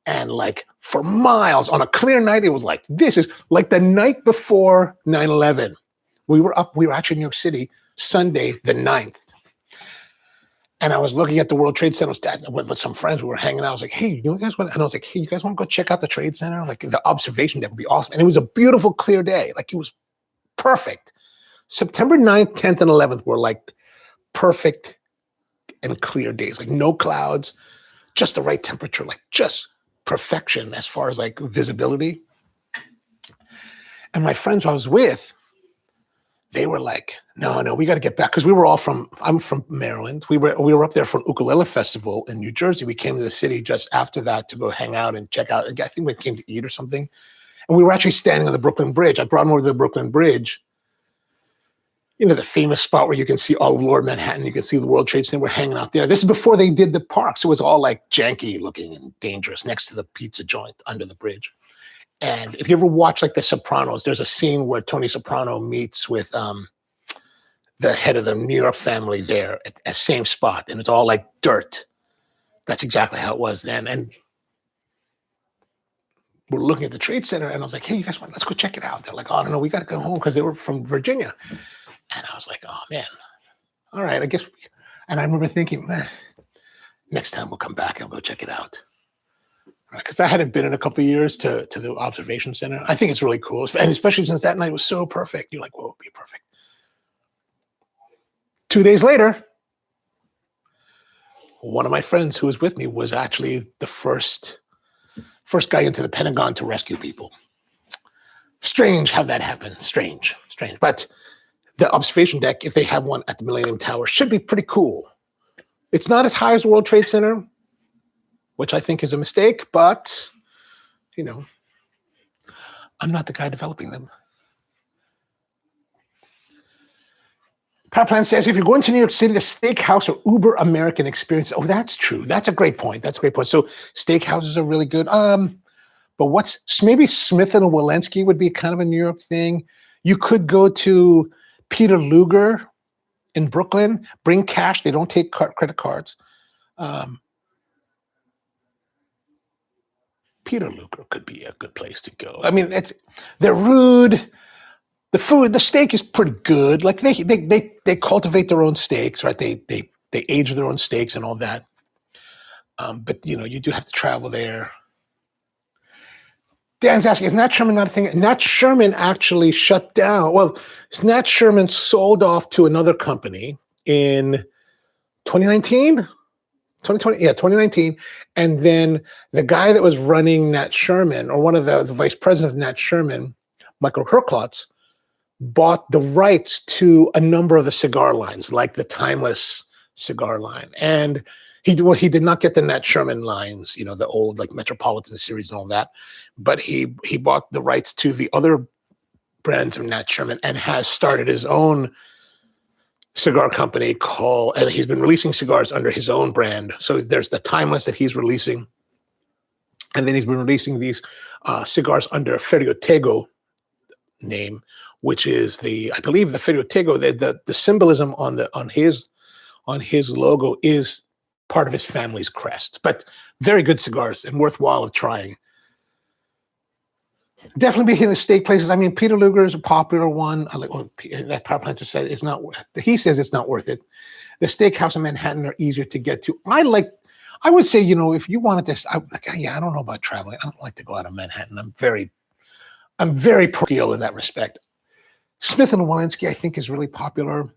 And like for miles on a clear night, it was like, this is like the night before 9/11. We were actually in New York City, Sunday, the 9th. And I was looking at the World Trade Center. I went with some friends. We were hanging out. I was like, hey, you guys want? And I was like, hey, you guys want to go check out the Trade Center? Like, the observation deck would be awesome. And it was a beautiful, clear day. Like, it was perfect. September 9th, 10th, and 11th were like perfect and clear days. Like, no clouds, just the right temperature, like just perfection as far as like visibility. And my friends I was with, they were like, no, we got to get back. Because we were all I'm from Maryland. We were up there for an ukulele festival in New Jersey. We came to the city just after that to go hang out and check out. I think we came to eat or something. And we were actually standing on the Brooklyn Bridge. I brought them over to the Brooklyn Bridge. The famous spot where you can see all of Lower Manhattan. You can see the World Trade Center. We're hanging out there. This is before they did the park. So it was all like janky looking and dangerous next to the pizza joint under the bridge. And if you ever watch like The Sopranos, there's a scene where Tony Soprano meets with the head of the New York family there at the same spot. And it's all like dirt. That's exactly how it was then. And we're looking at the Trade Center, and I was like, hey, you guys let's go check it out. They're like, oh, no, we got to go home, because they were from Virginia. And I was like, oh, man, all right, I guess. And I remember thinking, next time we'll come back and go check it out. because I hadn't been in a couple of years to the observation center. I think it's really cool, and especially since that night was so perfect. You're like, whoa, be perfect. 2 days later, one of my friends who was with me was actually the first guy into the Pentagon to rescue people. Strange how that happened. Strange. But the observation deck, if they have one at the Millennium Tower, should be pretty cool. It's not as high as the World Trade Center, which I think is a mistake, but, you know, I'm not the guy developing them. Power Plant says, if you're going to New York City, the steakhouse or Uber American experience. Oh, that's true. That's a great point. So steakhouses are really good. But maybe Smith and Wollensky would be kind of a New York thing. You could go to Peter Luger in Brooklyn. Bring cash. They don't take credit cards. Peter Luger could be a good place to go. I mean, they're rude. The steak is pretty good. Like they cultivate their own steaks, right? They age their own steaks and all that. But you know, you do have to travel there. Dan's asking, is Nat Sherman not a thing? Nat Sherman actually shut down. Well, Nat Sherman sold off to another company in 2019, 2020, yeah, 2019. And then the guy that was running Nat Sherman, or one of the vice president of Nat Sherman, Michael Herklotz, bought the rights to a number of the cigar lines, like the Timeless cigar line. And he did not get the Nat Sherman lines, you know, the old like Metropolitan series and all that, but he bought the rights to the other brands of Nat Sherman and has started his own cigar company and he's been releasing cigars under his own brand. So there's the Timeless that he's releasing, and then he's been releasing these cigars under Ferriotego name, which is I believe the Ferriotego, the symbolism on his logo is part of his family's crest. But very good cigars and worthwhile of trying. Definitely be hitting the steak places. I mean, Peter Luger is a popular one. I like that Power Plant said it's not. He says it's not worth it. The steakhouse in Manhattan are easier to get to. I would say, you know, if you wanted to, I don't know about traveling. I don't like to go out of Manhattan. I'm very parochial in that respect. Smith and Wollensky, I think, is really popular.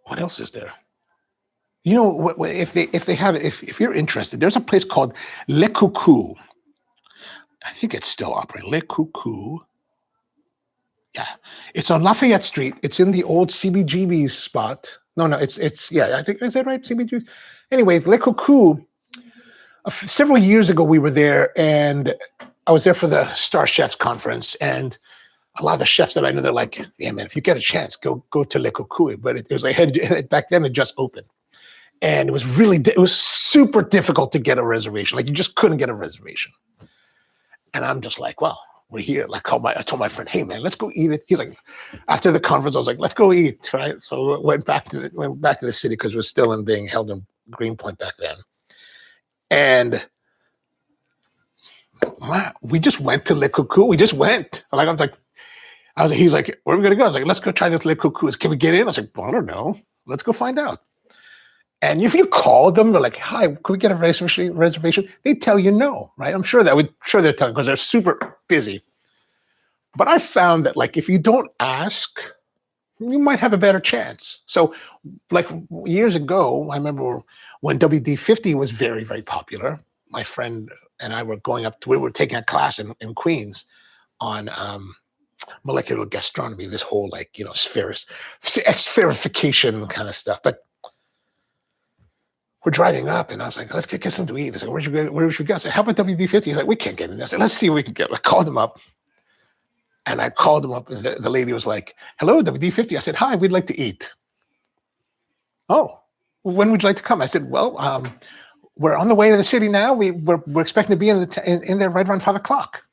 What else is there? You know, if they have it, if you're interested, there's a place called Le Coucou. I think it's still operating. Le Coucou. Yeah, it's on Lafayette Street. It's in the old CBGB's spot. No, it's yeah. I think, is that right? CBGB's. Anyways, Le Coucou. Several years ago, we were there, and I was there for the Star Chefs conference, and a lot of the chefs that I know, they're like, yeah, man, if you get a chance, go to Le Coucou. But it was like, back then it just opened. And it was super difficult to get a reservation. Like, you just couldn't get a reservation. And I'm just like, well, we're here. Like, I told my friend, hey man, let's go eat it. He's like, after the conference, I was like, let's go eat, right? So I went back to the city because it was still being held in Greenpoint back then. And we just went to Le Coucou. We just went. He was like, where are we going to go? I was like, let's go try this Le Coucou. Can we get in? I was like, well, I don't know. Let's go find out. And if you call them, they're like, hi, could we get a reservation? They tell you no, right? I'm sure they're telling, because they're super busy. But I found that, like, if you don't ask, you might have a better chance. So, like, years ago, I remember when WD-50 was very, very popular. My friend and I were we were taking a class in Queens on molecular gastronomy, this whole, like, you know, spherification kind of stuff. But we're driving up, and I was like, let's get something to eat. I said, where should we go? I said, how about WD-50? He's like, we can't get in there. I said, let's see what we can get. I called him up, and the lady was like, hello, WD-50. I said, hi, we'd like to eat. Oh, when would you like to come? I said, well, we're on the way to the city now. We're expecting to be in there right around 5 o'clock.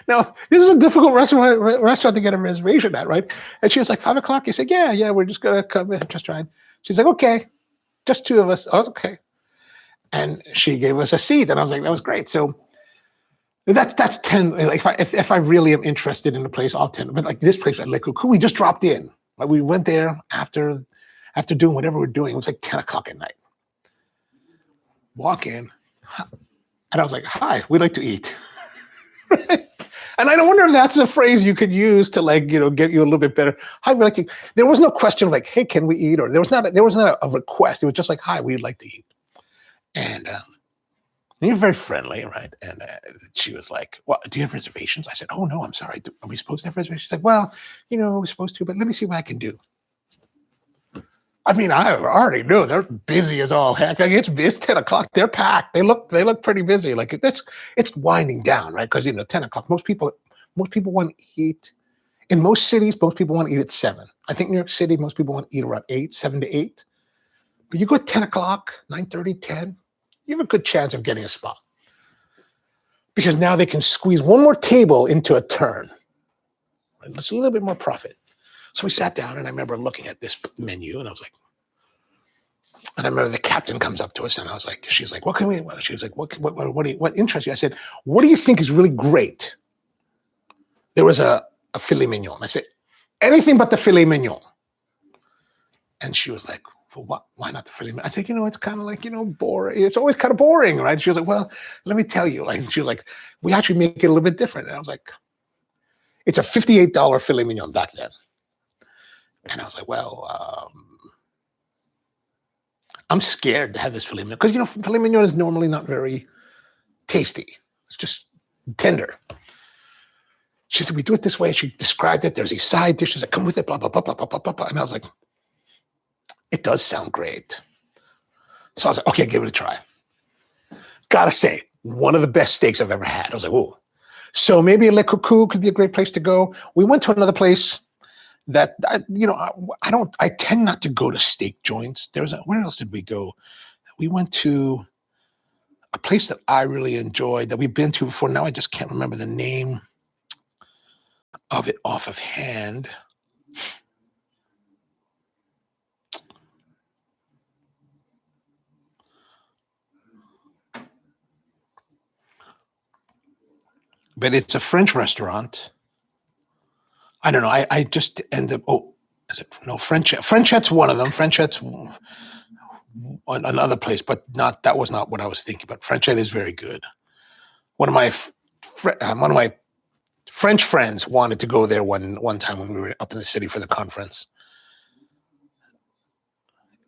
Now, this is a difficult restaurant to get a reservation at, right? And she was like, 5 o'clock? He said, yeah, we're just going to come in and just try. She's like, okay, just two of us. I was okay. And she gave us a seat, and I was like, that was great. So that's 10. Like, if I really am interested in the place, I'll 10. But like this place at Le Coucou, we just dropped in. Like, we went there after after doing whatever we're doing. It was like 10 o'clock at night. Walk in, and I was like, hi, we'd like to eat. And I wonder if that's a phrase you could use to, like, you know, get you a little bit better. Hi, we'd like to eat. There was no question of like, hey, can we eat? Or there was not a request. It was just like, hi, we'd like to eat. And you're very friendly, right? And she was like, well, do you have reservations? I said, oh, no, I'm sorry. Are we supposed to have reservations? She's like, well, you know, we're supposed to, but let me see what I can do. I mean, I already knew they're busy as all heck. Like, it's 10 o'clock. They're packed. They look pretty busy. Like, it's winding down, right? Because, you know, 10 o'clock, most people want to eat. In most cities, most people want to eat at 7. I think New York City, most people want to eat around 8, 7 to 8. But you go at 10 o'clock, 9:30, 10, you have a good chance of getting a spot. Because now they can squeeze one more table into a turn. Right? It's a little bit more profit. So we sat down, and I remember looking at this menu, and I was like, and I remember the captain comes up to us, and I was like, she's like, what can we, she was like, what interests you? I said, what do you think is really great? There was a filet mignon. I said, anything but the filet mignon. And she was like, well, why not the filet mignon? I said, you know, it's kind of like, you know, boring. It's always kind of boring, right? She was like, well, let me tell you. Like, she was like, we actually make it a little bit different. And I was like, it's a $58 filet mignon back then. And I was like, well, I'm scared to have this filet mignon. Because, you know, filet mignon is normally not very tasty. It's just tender. She said, we do it this way. She described it. There's these side dishes that come with it, blah, blah, blah, blah, blah, blah, blah, blah. And I was like, it does sound great. So I was like, okay, give it a try. Gotta say, one of the best steaks I've ever had. I was like, whoa. So maybe Le Coucou could be a great place to go. We went to another place that, you know, I tend not to go to steak joints. Where else did we go? We went to a place that I really enjoyed that we've been to before. Now I just can't remember the name of it off of hand. But it's a French restaurant. I don't know. I just end up, is it? No, Frenchette's one of them. Frenchette's another place, but that was not what I was thinking. But Frenchette is very good. One of my French friends wanted to go there one time when we were up in the city for the conference.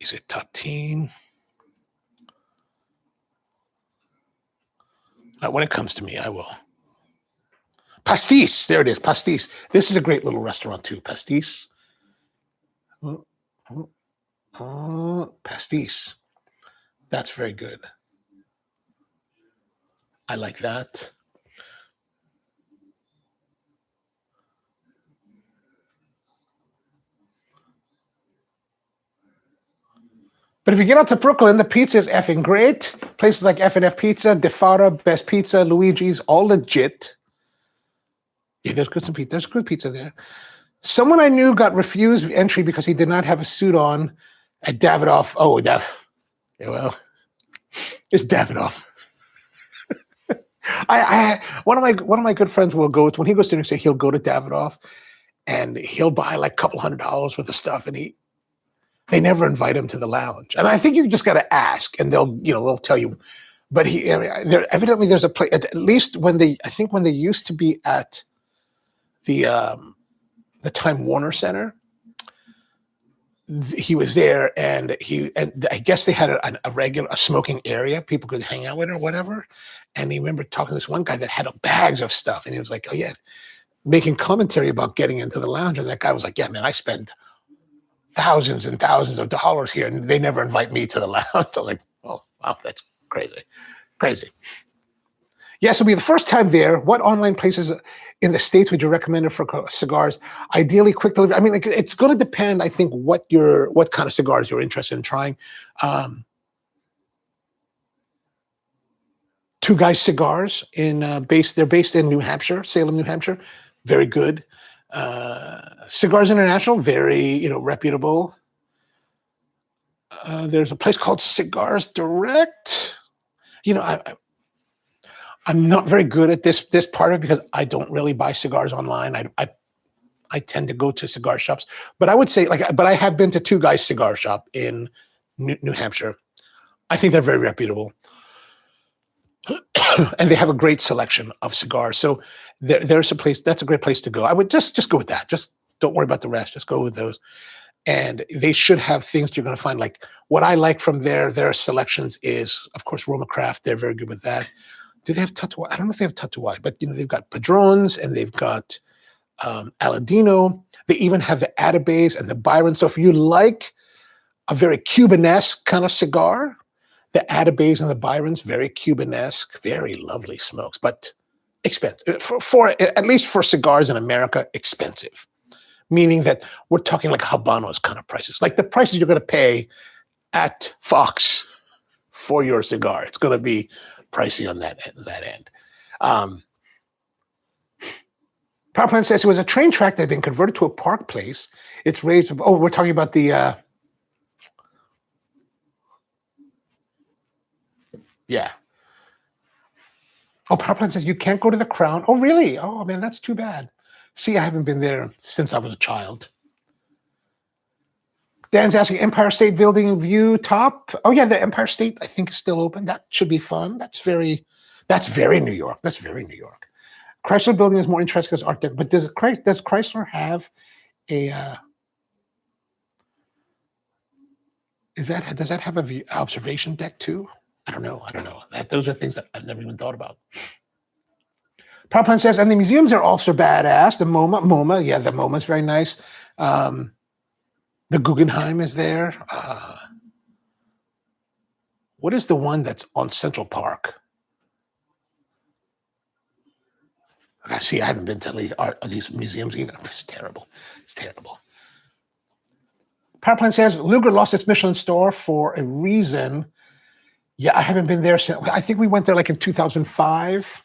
Is it Tatine? When it comes to me, I will. Pastis, there it is, Pastis. This is a great little restaurant too, Pastis. Pastis. That's very good. I like that. But if you get out to Brooklyn, the pizza is effing great. Places like F&F Pizza, DeFara, Best Pizza, Luigi's, all legit. Yeah, there's good pizza there. Someone I knew got refused entry because he did not have a suit on at Davidoff. Oh, yeah, well, it's Davidoff. One of my good friends will go when he goes to New York City, he'll go to Davidoff and he'll buy like a couple $100s worth of stuff, and they never invite him to the lounge. And I think you just got to ask, and they'll tell you. But evidently there's a place, at least when they used to be at the Time Warner Center, he was there, and I guess they had a smoking area people could hang out with or whatever. And he remember talking to this one guy that had bags of stuff, and he was like, oh yeah, making commentary about getting into the lounge. And that guy was like, yeah, man, I spend thousands and thousands of dollars here, and they never invite me to the lounge. I was like, oh, wow, that's crazy. Yes, it'll be the first time there. What online places in the States would you recommend for cigars? Ideally, quick delivery. I mean, like, it's going to depend, I think, what kind of cigars you're interested in trying. Two Guys Cigars they're based in New Hampshire, Salem, New Hampshire. Very good. Cigars International, very reputable. There's a place called Cigars Direct. I'm not very good at this part of it because I don't really buy cigars online. I tend to go to cigar shops, but I would say but I have been to Two Guys Cigar Shop in New Hampshire. I think they're very reputable. And they have a great selection of cigars. So there's a place, that's a great place to go. I would just go with that. Just don't worry about the rest. Just go with those. And they should have things you're going to find. Like what I like from their selections is, of course, Roma Craft. They're very good with that. Do they have Tatuai? I don't know if they have Tatuai, but they've got Padrones and they've got Aladino. They even have the Atabes and the Byron. So if you like a very Cubanesque kind of cigar, the Atabes and the Byrons, very Cubanesque, very lovely smokes, but expensive. For at least for cigars in America, expensive. Meaning that we're talking like Habanos kind of prices, like the prices you're going to pay at Fox for your cigar. It's going to be pricey on that end. Power Plant says it was a train track that had been converted to a park place. It's raised. Oh, we're talking about the. Yeah. Oh, Power Plant says you can't go to the Crown. Oh, really? Oh, man, that's too bad. See, I haven't been there since I was a child. Dan's asking Empire State Building view top. Oh yeah, the Empire State I think is still open. That should be fun. That's very New York. That's very New York. Chrysler Building is more interesting as art deco. But does Chrysler have a? Does that have a observation deck too? I don't know. Those are things that I've never even thought about. Power Plant says, and the museums are also badass. The MoMA, yeah, the MoMA is very nice. The Guggenheim is there. What is the one that's on Central Park? See, I haven't been to these museums either. It's terrible. It's terrible. Power Plant says, Luger lost its Michelin star for a reason. Yeah, I haven't been there since. I think we went there like in 2005.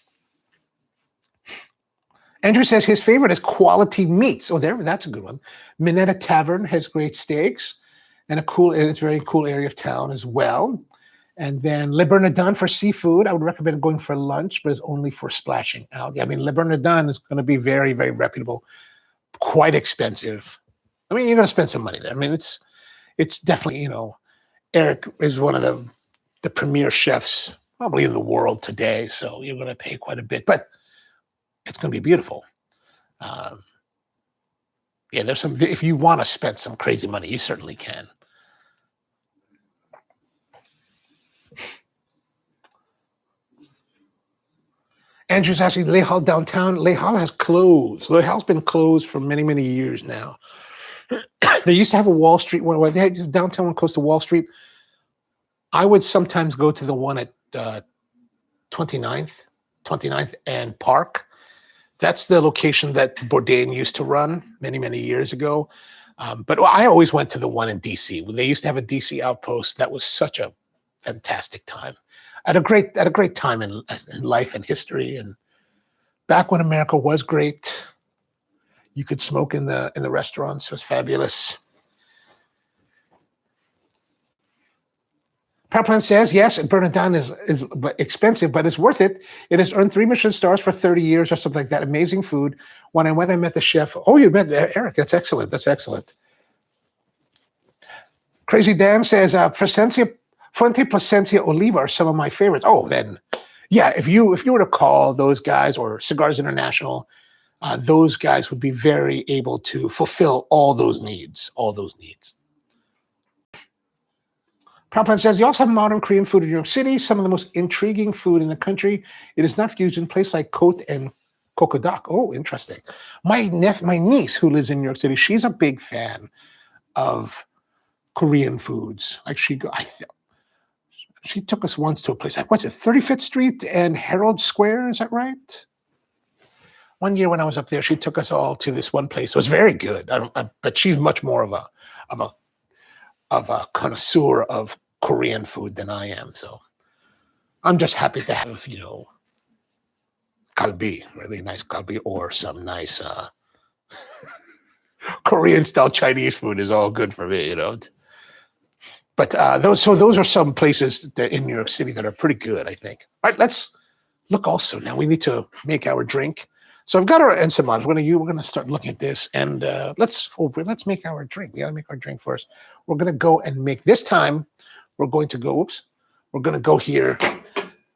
Andrew says his favorite is Quality Meats. Oh, that's a good one. Minetta Tavern has great steaks and it's a very cool area of town as well. And then Le Bernardin for seafood. I would recommend going for lunch, but it's only for splashing out. Yeah, I mean, Le Bernardin is going to be very, very reputable, quite expensive. I mean, you're going to spend some money there. I mean, it's definitely, Eric is one of the premier chefs probably in the world today. So you're going to pay quite a bit, but it's going to be beautiful. Yeah, there's some. If you want to spend some crazy money, you certainly can. Andrew's asking, Le Hall downtown. Le Hall has closed. Le Hall's been closed for many, many years now. They used to have a Wall Street one. Where they had downtown one close to Wall Street. I would sometimes go to the one at 29th and Park. That's the location that Bourdain used to run many, many years ago. But I always went to the one in D.C. When they used to have a D.C. outpost. That was such a fantastic time. At a great time in life and history. And back when America was great, you could smoke in the restaurants. It was fabulous. Power Plant says, yes, Bernardin is expensive, but it's worth it. It has earned 3 Michelin stars for 30 years or something like that. Amazing food. When I went, I met the chef. Oh, you met Eric. That's excellent. That's excellent. Crazy Dan says, Fuente Plasencia Oliva are some of my favorites. Oh, then, yeah, if you were to call those guys or Cigars International, those guys would be very able to fulfill all those needs. Power Plant says, you also have modern Korean food in New York City, some of the most intriguing food in the country. It is not fusion, places like Cote and Kokodok. Oh, interesting. My niece who lives in New York City, she's a big fan of Korean foods. Like she took us once to a place, like, what's it, 35th Street and Herald Square, is that right? One year when I was up there, she took us all to this one place. It was very good. But she's much more of a connoisseur of Korean food than I am. So I'm just happy to have, kalbi, really nice kalbi, or some nice Korean style Chinese food is all good for me, But those are some places that in New York City that are pretty good, I think. All right, let's look also. Now we need to make our drink. So I've got our ensaymada. We're gonna start looking at this, and let's make our drink. We gotta make our drink first. We're gonna go and make this time. We're going to go. Oops. We're gonna go here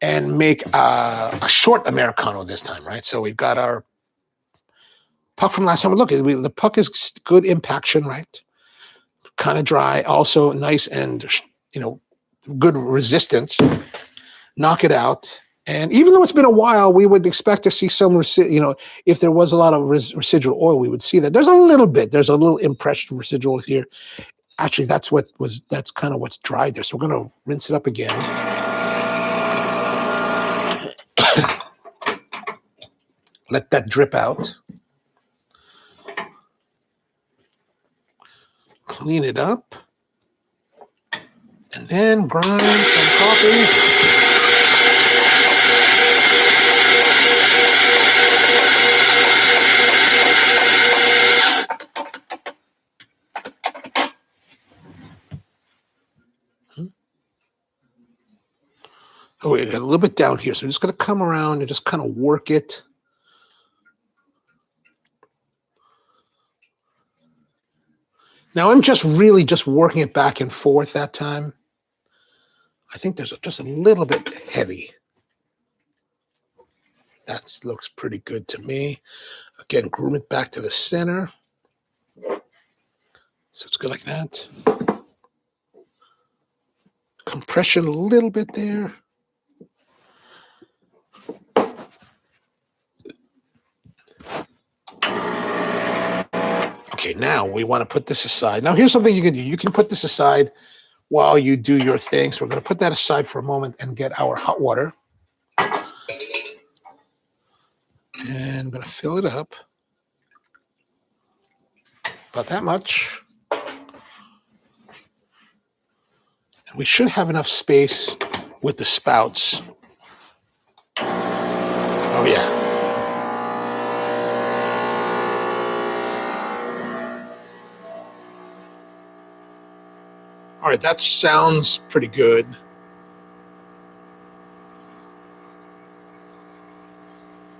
and make a short Americano this time, right? So we've got our puck from last time. Look, the puck is good impaction, right? Kind of dry, also nice and, you know, good resistance. Knock it out. And even though it's been a while, we would expect to see some, you know, if there was a lot of residual oil, we would see that. There's a little impression residual here. Actually, that's kind of what's dried there. So we're going to rinse it up again. Let that drip out. Clean it up. And then grind some coffee. Oh, we got a little bit down here. So I'm just going to come around and just kind of work it. Now I'm just really working it back and forth that time. I think there's just a little bit heavy. That looks pretty good to me. Again, groom it back to the center. So it's good like that. Compression a little bit there. Okay, now we want to put this aside. Now here's something you can do. You can put this aside while you do your thing. So we're going to put that aside for a moment and get our hot water. And I'm going to fill it up. About that much. And we should have enough space with the spouts. Oh, yeah. All right, that sounds pretty good.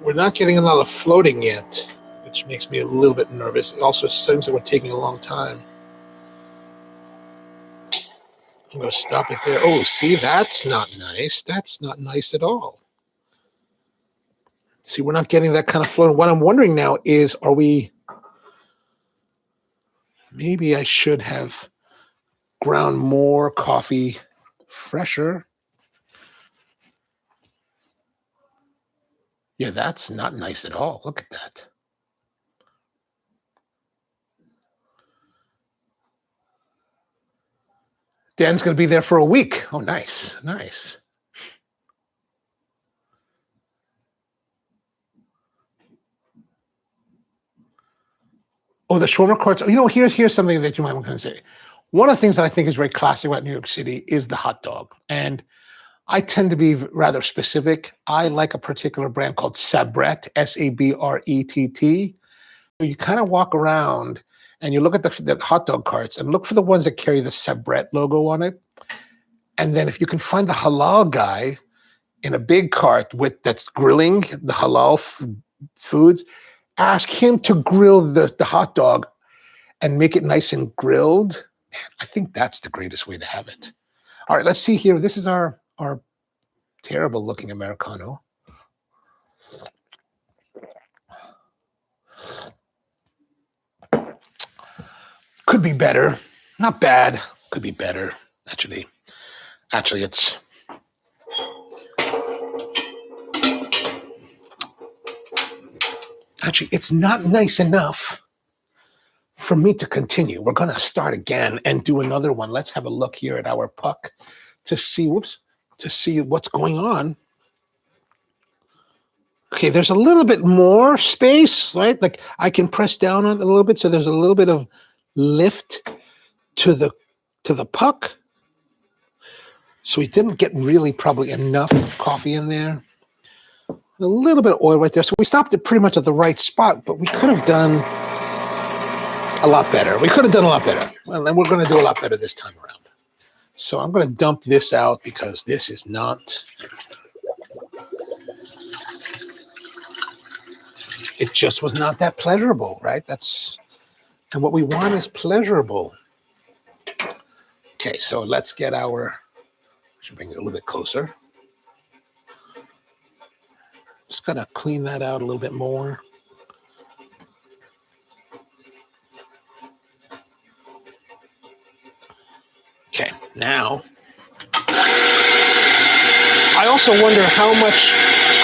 We're not getting a lot of floating yet, which makes me a little bit nervous. It also seems that we're taking a long time. I'm going to stop it there. Oh, see, that's not nice. That's not nice at all. See, we're not getting that kind of flow. What I'm wondering now is, maybe I should have ground more coffee fresher. Yeah, that's not nice at all. Look at that. Dan's going to be there for a week. Oh, nice, nice. Oh, the shawarma courts. You know, here's something that you might want to say. One of the things that I think is very classic about New York City is the hot dog. And I tend to be rather specific. I like a particular brand called Sabrett, S-A-B-R-E-T-T. You kind of walk around and you look at the hot dog carts and look for the ones that carry the Sabrett logo on it. And then if you can find the halal guy in a big cart that's grilling the halal foods, ask him to grill the hot dog and make it nice and grilled. Man, I think that's the greatest way to have it. All right, let's see here. This is our terrible looking Americano. Could be better. Not bad. Could be better. Actually, it's not nice enough for me to continue. We're going to start again and do another one. Let's have a look here at our puck to see what's going on. Okay, there's a little bit more space, right? Like I can press down on it a little bit, so there's a little bit of lift to the puck. So we didn't get really probably enough coffee in there. A little bit of oil right there. So we stopped it pretty much at the right spot, but we could have done a lot better. We could have done a lot better. Well, and we're going to do a lot better this time around. So I'm going to dump this out because this is not... it just was not that pleasurable, right? And what we want is pleasurable. Okay, so let's get should bring it a little bit closer. Just gotta clean that out a little bit more. Okay, now, I also wonder how much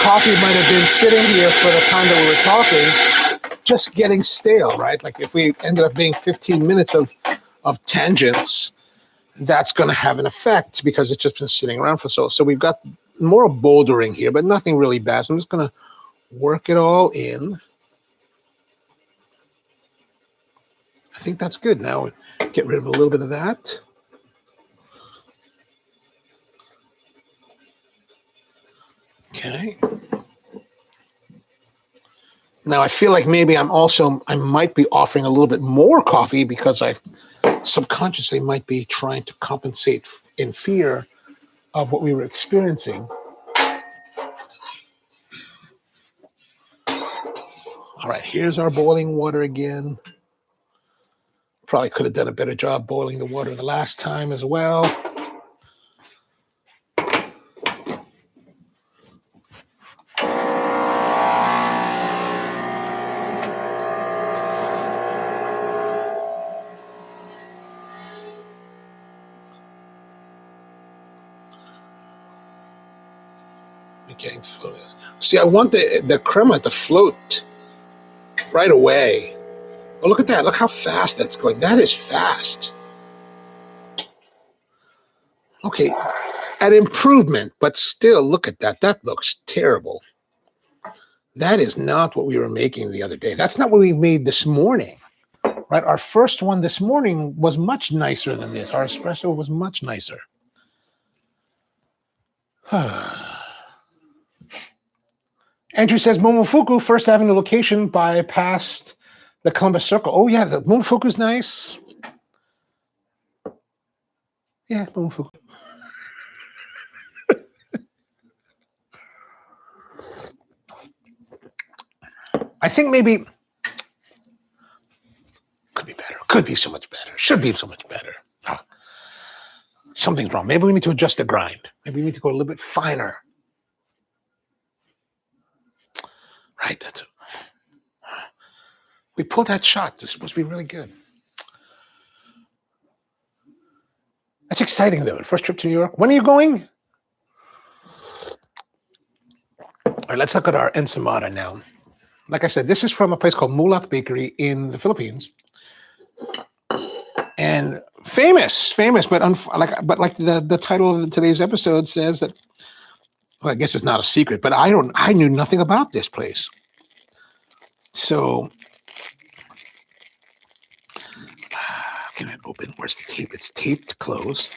coffee might have been sitting here for the time that we were talking, just getting stale, right? Like if we ended up being 15 minutes of tangents, that's going to have an effect because it's just been sitting around for so we've got more bouldering here, but nothing really bad. So I'm just going to work it all in. I think that's good. Now get rid of a little bit of that. Okay. Now I feel like maybe I might be offering a little bit more coffee because I subconsciously might be trying to compensate in fear of what we were experiencing. All right, here's our boiling water again. Probably could have done a better job boiling the water the last time as well. Getting float. See, I want the crema to float right away. Oh, look at that. Look how fast that's going. That is fast. Okay, an improvement, but still, look at that. That looks terrible. That is not what we were making the other day. That's not what we made this morning, right? Our first one this morning was much nicer than this. Our espresso was much nicer. Andrew says Momofuku, First Avenue location bypassed the Columbus Circle. Oh yeah, the Momofuku's nice. Yeah, Momofuku. I think maybe could be better. Could be so much better. Should be so much better. Something's wrong. Maybe we need to adjust the grind. Maybe we need to go a little bit finer. Right, that's it. We pulled that shot. This is supposed to be really good. That's exciting, though. First trip to New York. When are you going? All right, let's look at our ensaymada now. Like I said, this is from a place called Mulak Bakery in the Philippines. And famous, but like the title of today's episode says that, well, I guess it's not a secret, but I knew nothing about this place. So, can I open? Where's the tape? It's taped closed.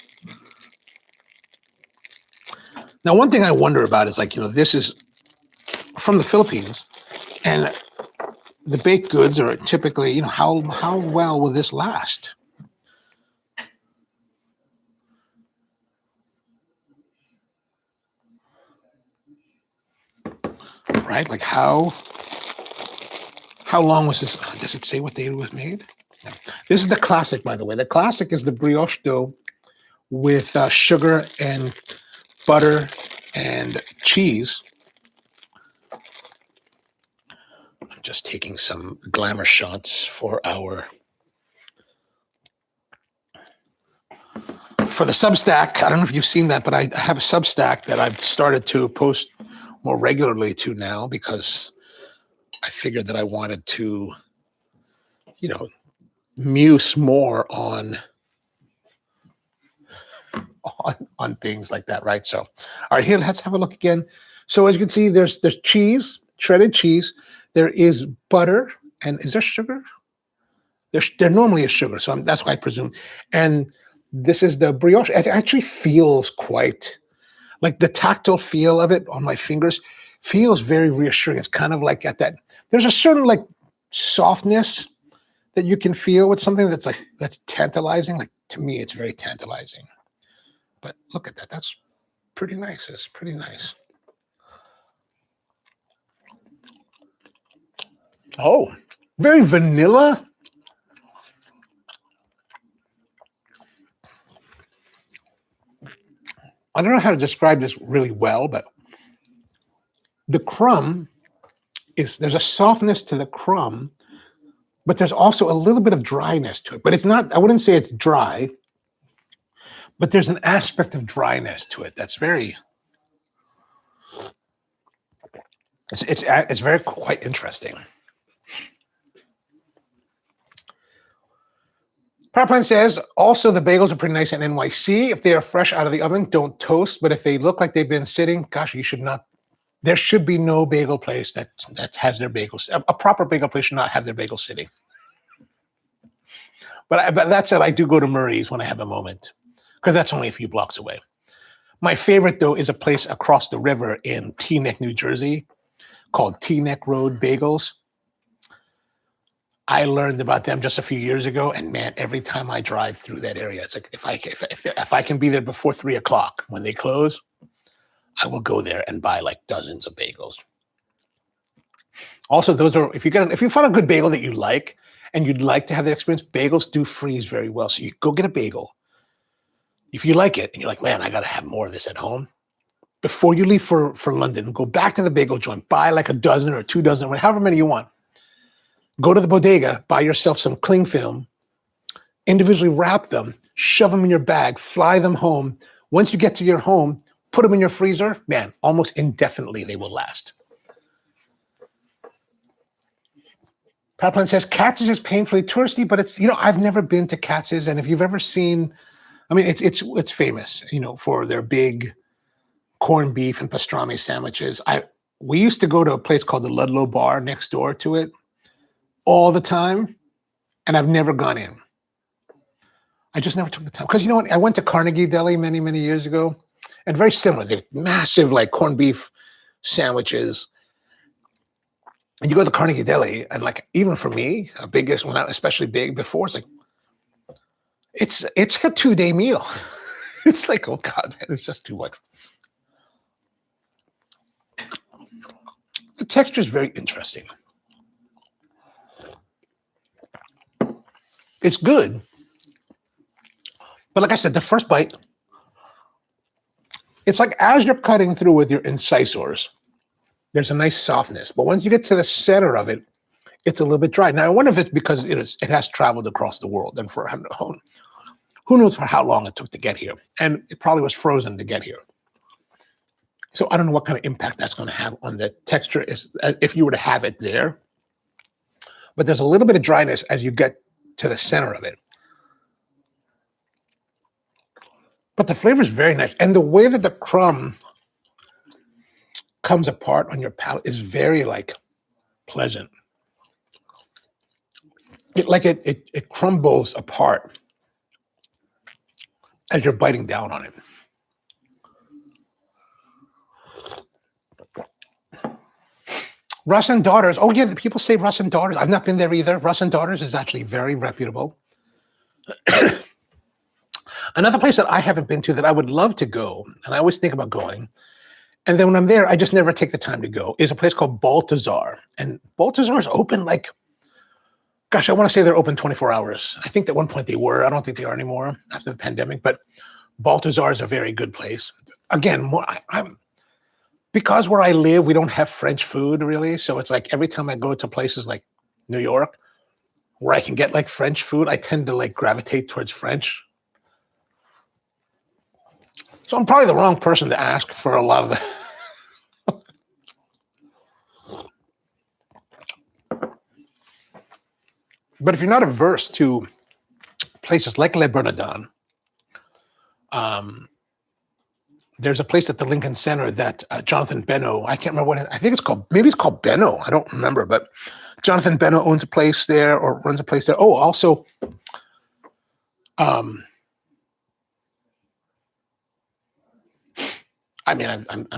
Now, one thing I wonder about is this is from the Philippines, and the baked goods are typically, how well will this last? Right? Like how long was this? Does it say what day it was made? No. This is the classic, by the way. The classic is the brioche dough with sugar and butter and cheese. I'm just taking some glamour shots for the Substack. I don't know if you've seen that, but I have a Substack that I've started to post more regularly to now because I figured that I wanted to, muse more on things like that, right? So, all right, here, let's have a look again. So as you can see, there's cheese, shredded cheese. There is butter, and is there sugar? There normally is sugar, so that's why I presume. And this is the brioche. It actually feels quite, like the tactile feel of it on my fingers feels very reassuring. It's kind of like there's a certain softness that you can feel with something that's tantalizing. Like to me, it's very tantalizing. But look at that. That's pretty nice. It's pretty nice. Oh, very vanilla. I don't know how to describe this really well, but the crumb there's a softness to the crumb, but there's also a little bit of dryness to it. But it's not, I wouldn't say it's dry, but there's an aspect of dryness to it that's very, it's very quite interesting. Powerplant says, also the bagels are pretty nice at NYC. If they are fresh out of the oven, don't toast. But if they look like they've been sitting, gosh, you should not. There should be no bagel place that has their bagels. A proper bagel place should not have their bagels sitting. But that said, I do go to Murray's when I have a moment, because that's only a few blocks away. My favorite, though, is a place across the river in Teaneck, New Jersey, called Teaneck Road Bagels. I learned about them just a few years ago, and man, every time I drive through that area, it's like if I can be there before 3 o'clock when they close, I will go there and buy like dozens of bagels. Also, those are if you find a good bagel that you like and you'd like to have that experience, bagels do freeze very well. So you go get a bagel. If you like it and you're like, man, I got to have more of this at home. Before you leave for London, go back to the bagel joint, buy like a dozen or 2 dozen, however many you want. Go to the bodega, buy yourself some cling film, individually wrap them, shove them in your bag, fly them home. Once you get to your home, put them in your freezer. Man, almost indefinitely they will last. Powerplant says, Katz's is painfully touristy, but it's, I've never been to Katz's. And if you've ever seen, it's famous, for their big corned beef and pastrami sandwiches. We used to go to a place called the Ludlow Bar next door to it all the time, and I've never gone in. I just never took the time. Because you know what? I went to Carnegie Deli many, many years ago, and very similar. They're massive, like, corned beef sandwiches. And you go to Carnegie Deli, and like, even for me, a biggest one, especially big before, it's like, it's a 2-day meal. It's like, oh God, man, it's just too much. The texture is very interesting. It's good. But like I said, the first bite, it's like as you're cutting through with your incisors, there's a nice softness. But once you get to the center of it, it's a little bit dry. Now, I wonder if it's because it has traveled across the world. And who knows for how long it took to get here. And it probably was frozen to get here. So I don't know what kind of impact that's going to have on the texture if you were to have it there. But there's a little bit of dryness as you get to the center of it. But the flavor is very nice. And the way that the crumb comes apart on your palate is very, like, pleasant. It crumbles apart as you're biting down on it. Russ and Daughters. Oh, yeah, the people say Russ and Daughters. I've not been there either. Russ and Daughters is actually very reputable. Another place that I haven't been to that I would love to go, and I always think about going, and then when I'm there, I just never take the time to go, is a place called Balthazar. And Balthazar is open like, gosh, I want to say they're open 24 hours. I think at one point they were. I don't think they are anymore after the pandemic, but Balthazar is a very good place. Again, because where I live, we don't have French food really. So it's like every time I go to places like New York, where I can get like French food, I tend to like gravitate towards French. So I'm probably the wrong person to ask for a lot of the. But if you're not averse to places like Le Bernardin, there's a place at the Lincoln Center that Jonathan Beno, I can't remember I think maybe it's called Beno. I don't remember, but Jonathan Beno owns a place there or runs a place there. Oh, also, I'm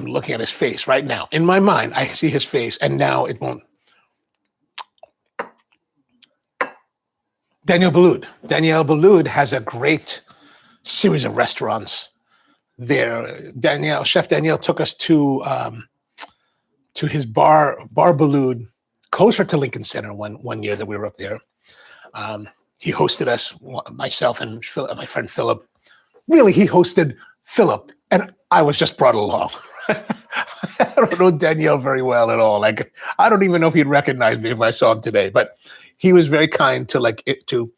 looking at his face right now. In my mind, I see his face, and now it won't. Daniel Boulud has a great series of restaurants there. Chef Daniel took us to his bar Boulud closer to Lincoln Center one year that we were up there. He hosted us, myself and my friend Philip. Really, he hosted Philip, and I was just brought along. I don't know Danielle very well at all. Like, I don't even know if he'd recognize me if I saw him today. But he was very kind to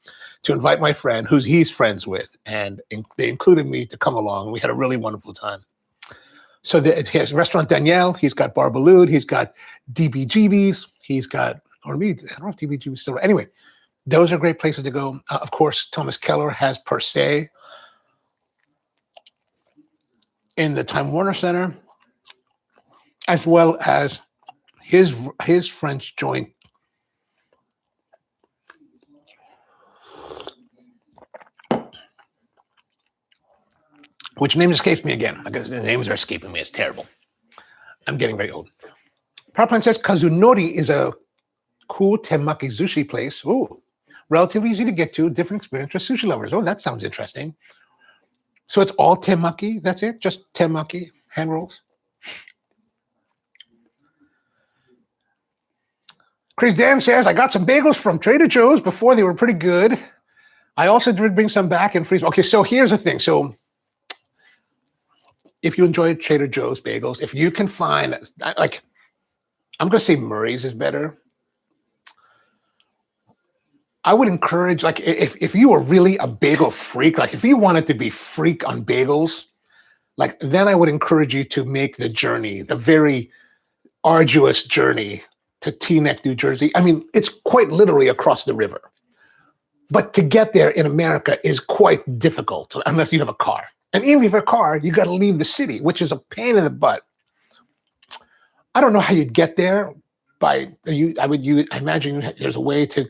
invite my friend, who he's friends with, and they included me to come along. We had a really wonderful time. So he has Restaurant Danielle. He's got Bar Balloon. He's got DBGB's. He's got, or maybe I don't know if DBGB's still. Anyway, those are great places to go. Of course, Thomas Keller has Per Se in the Time Warner Center, as well as his French joint, which name escapes me again. Because the names are escaping me. It's terrible. I'm getting very old. Powerplant says Kazunori is a cool temaki sushi place. Ooh, relatively easy to get to. Different experience for sushi lovers. Oh, that sounds interesting. So it's all temaki. That's it. Just temaki hand rolls. Chris Dan says, I got some bagels from Trader Joe's before. They were pretty good. I also did bring some back and freeze. Okay, so here's the thing. So if you enjoy Trader Joe's bagels, if you can find, like, I'm going to say Murray's is better. I would encourage, like, if you were really a bagel freak, like if you wanted to be freak on bagels, like, then I would encourage you to make the journey, the very arduous journey to Teaneck, New Jersey. I mean, it's quite literally across the river. But to get there in America is quite difficult unless you have a car. And even if you have a car, you got to leave the city, which is a pain in the butt. I don't know how you'd get there I imagine there's a way to,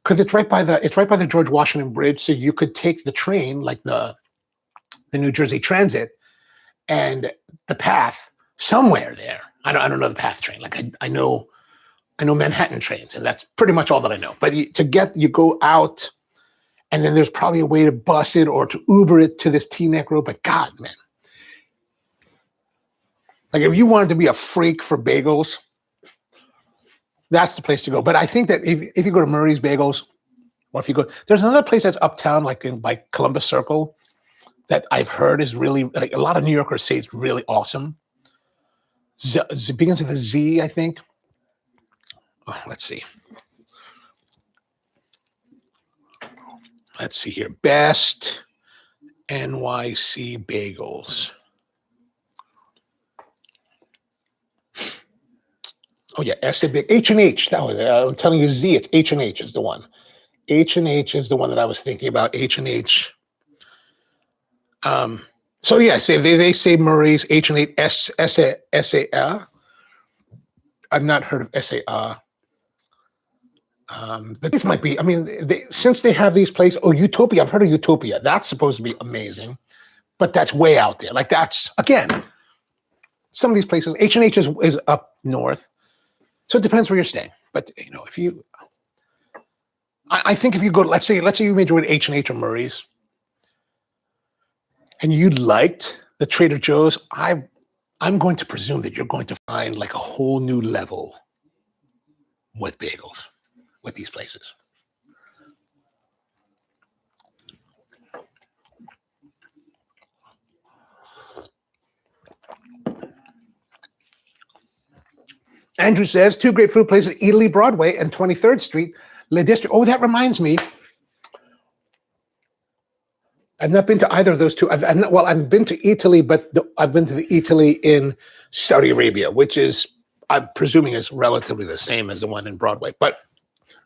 because it's right by the George Washington Bridge, so you could take the train, like the New Jersey Transit, and the path somewhere there. I don't know the path train. Like I know Manhattan trains, and that's pretty much all that I know. But you go out, and then there's probably a way to bus it or to Uber it to this Teaneck Road. But God, man, like if you wanted to be a freak for bagels, that's the place to go. But I think that if you go to Murray's Bagels, or if you go, there's another place that's uptown, like by Columbus Circle, that I've heard is really, like, a lot of New Yorkers say it's really awesome. It begins with a Z, I think. Oh, let's see. Let's see here. Best NYC Bagels. Oh yeah, H&H. That was it. I'm telling you, Z. It's H&H is the one. H&H is the one that I was thinking about. H&H. So yeah, they say Murray's H&H S-A-R. I've not heard of S-A-R. But this might be, I mean, since they have these places, Utopia, I've heard of Utopia. That's supposed to be amazing, but that's way out there. Like that's, again, some of these places, H&H is up north. So it depends where you're staying. But, you know, I think if you go, let's say you enjoyed H&H or Murray's, and you liked the Trader Joe's, I'm going to presume that you're going to find like a whole new level with bagels, with these places. Andrew says, 2 great food places, Italy Broadway and 23rd Street, Le District. Oh, that reminds me. I've not been to either of those two. I've been to Italy, but I've been to the Italy in Saudi Arabia, which is, I'm presuming, is relatively the same as the one in Broadway. But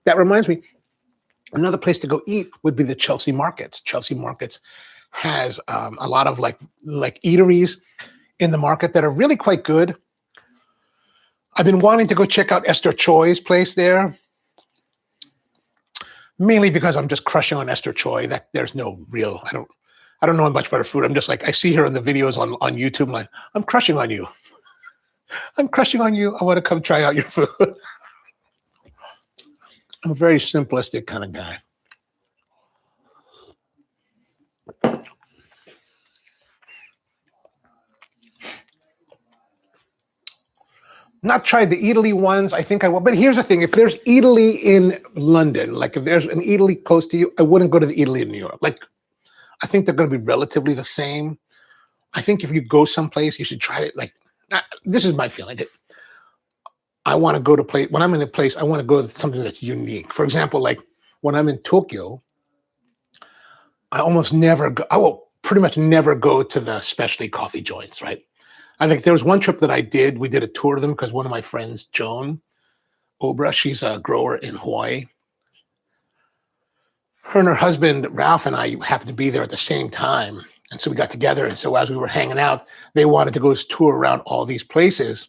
that reminds me, another place to go eat would be the Chelsea Markets. Chelsea Markets has a lot of like eateries in the market that are really quite good. I've been wanting to go check out Esther Choi's place there, mainly because I'm just crushing on Esther Choi. That there's no real, I don't know much about her food. I'm just like, I see her in the videos on YouTube. I'm like, I'm crushing on you. I'm crushing on you. I want to come try out your food. I'm a very simplistic kind of guy. not tried the Italy ones. I think I will. But here's the thing. If there's Italy in London, like if there's an Italy close to you, I wouldn't go to the Italy in New York. Like, I think they're going to be relatively the same. I think if you go someplace, you should try it. Like, this is my feeling. I want to go to place, when I'm in a place, I want to go to something that's unique. For example, like when I'm in Tokyo, I will pretty much never go to the specialty coffee joints, right? I think there was one trip that I did. We did a tour of them because one of my friends, Joan Obra, she's a grower in Hawaii. Her and her husband, Ralph, and I happened to be there at the same time. And so we got together. And so as we were hanging out, they wanted to go tour around all these places.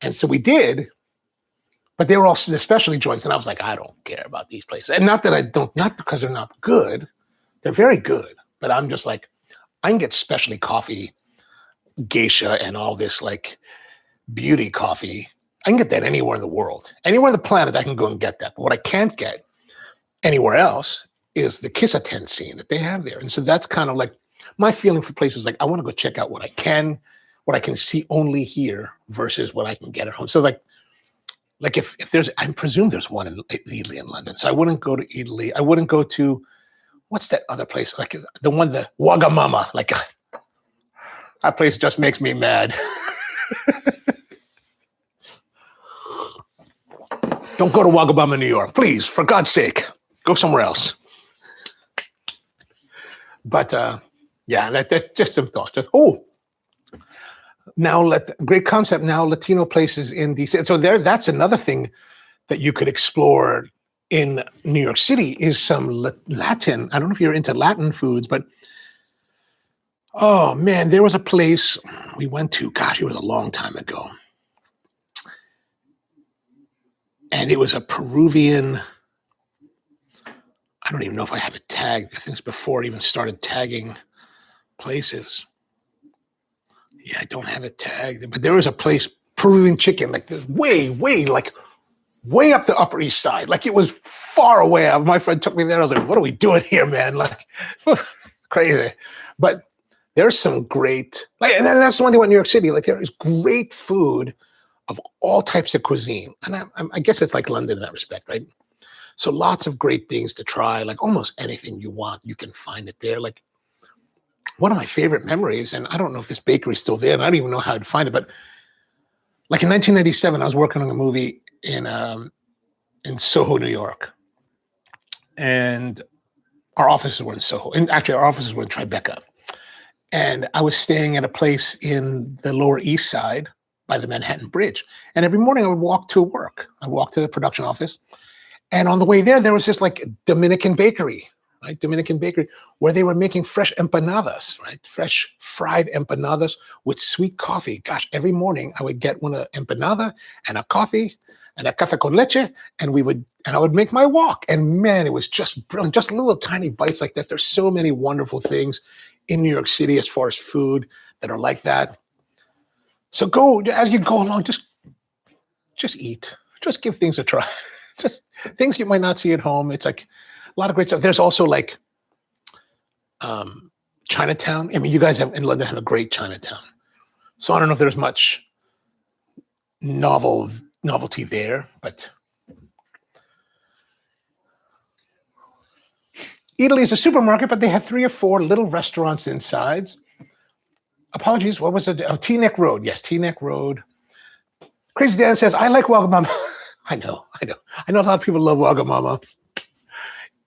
And so we did, but they were all the specialty joints. And I was like, I don't care about these places. And not because they're not good. They're very good. But I'm just like, I can get specialty coffee, geisha, and all this like beauty coffee. I can get that anywhere in the world. Anywhere on the planet, I can go and get that. But what I can't get anywhere else is the Kisaten scene that they have there. And so that's kind of like my feeling for places like, I want to go check out what I can see only here versus what I can get at home. So like if there's, I presume there's one in Italy in London. So I wouldn't go to Italy. I wouldn't go to, what's that other place? Like the Wagamama, like that place just makes me mad. Don't go to Wagamama, New York, please, for God's sake, go somewhere else. But yeah, that just some thoughts. Great concept. Now Latino places in DC. So that's another thing that you could explore in New York City is some Latin. I don't know if you're into Latin foods, but oh man, there was a place we went to. Gosh, it was a long time ago. And it was a Peruvian, I don't even know if I have it tagged. I think it's before I even started tagging places. Yeah, I don't have it tagged. But there was a place, Peruvian chicken, like this way up the Upper East Side. Like it was far away. My friend took me there. I was like, what are we doing here, man? Like, crazy. But there's some great, and that's the one thing about New York City. Like there is great food of all types of cuisine. And I guess it's like London in that respect, right? So lots of great things to try, like almost anything you want, you can find it there. Like one of my favorite memories, and I don't know if this bakery is still there, and I don't even know how I'd find it, but like in 1997, I was working on a movie in Soho, New York. And our offices were in Soho. And actually our offices were in Tribeca. And I was staying at a place in the Lower East Side by the Manhattan Bridge. And every morning I would walk to work. I walked to the production office. And on the way there was this like Dominican bakery, right? Dominican bakery, where they were making fresh empanadas, right? Fresh fried empanadas with sweet coffee. Gosh, every morning I would get one empanada and a coffee and a café con leche, and I would make my walk. And man, it was just brilliant. Just little tiny bites like that. There's so many wonderful things in New York City as far as food that are like that. So as you go along, just eat. Just give things a try. Just things you might not see at home. It's like a lot of great stuff. There's also like Chinatown. I mean, you guys in London have a great Chinatown. So I don't know if there's much novelty there, but Italy is a supermarket, but they have 3 or 4 little restaurants inside. Apologies, what was it? Oh, Teaneck Road. Yes, Teaneck Road. Crazy Dan says, I like Wagamama. I know a lot of people love Wagamama.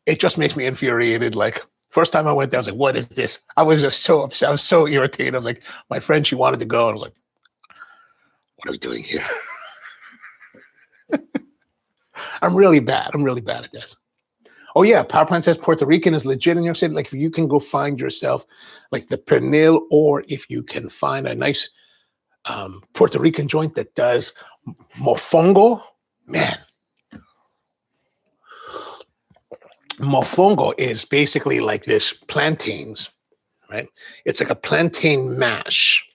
It just makes me infuriated. Like, first time I went there, I was like, what is this? I was just so upset. I was so irritated. I was like, my friend, she wanted to go. And I was like, what are we doing here? I'm really bad at this. Oh yeah, PowerPoint says Puerto Rican is legit in New York City. Like if you can go find yourself like the pernil, or if you can find a nice Puerto Rican joint that does mofongo, man. Mofongo is basically like this plantains, right? It's like a plantain mash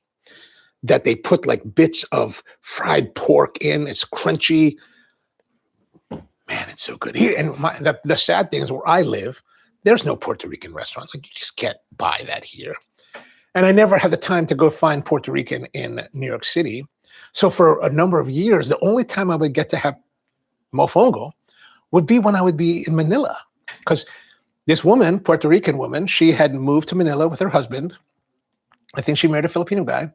that they put like bits of fried pork in. It's crunchy. Man, it's so good. Here, and the sad thing is where I live, there's no Puerto Rican restaurants. Like you just can't buy that here. And I never had the time to go find Puerto Rican in New York City. So for a number of years, the only time I would get to have mofongo would be when I would be in Manila. Because this woman, Puerto Rican woman, she had moved to Manila with her husband. I think she married a Filipino guy,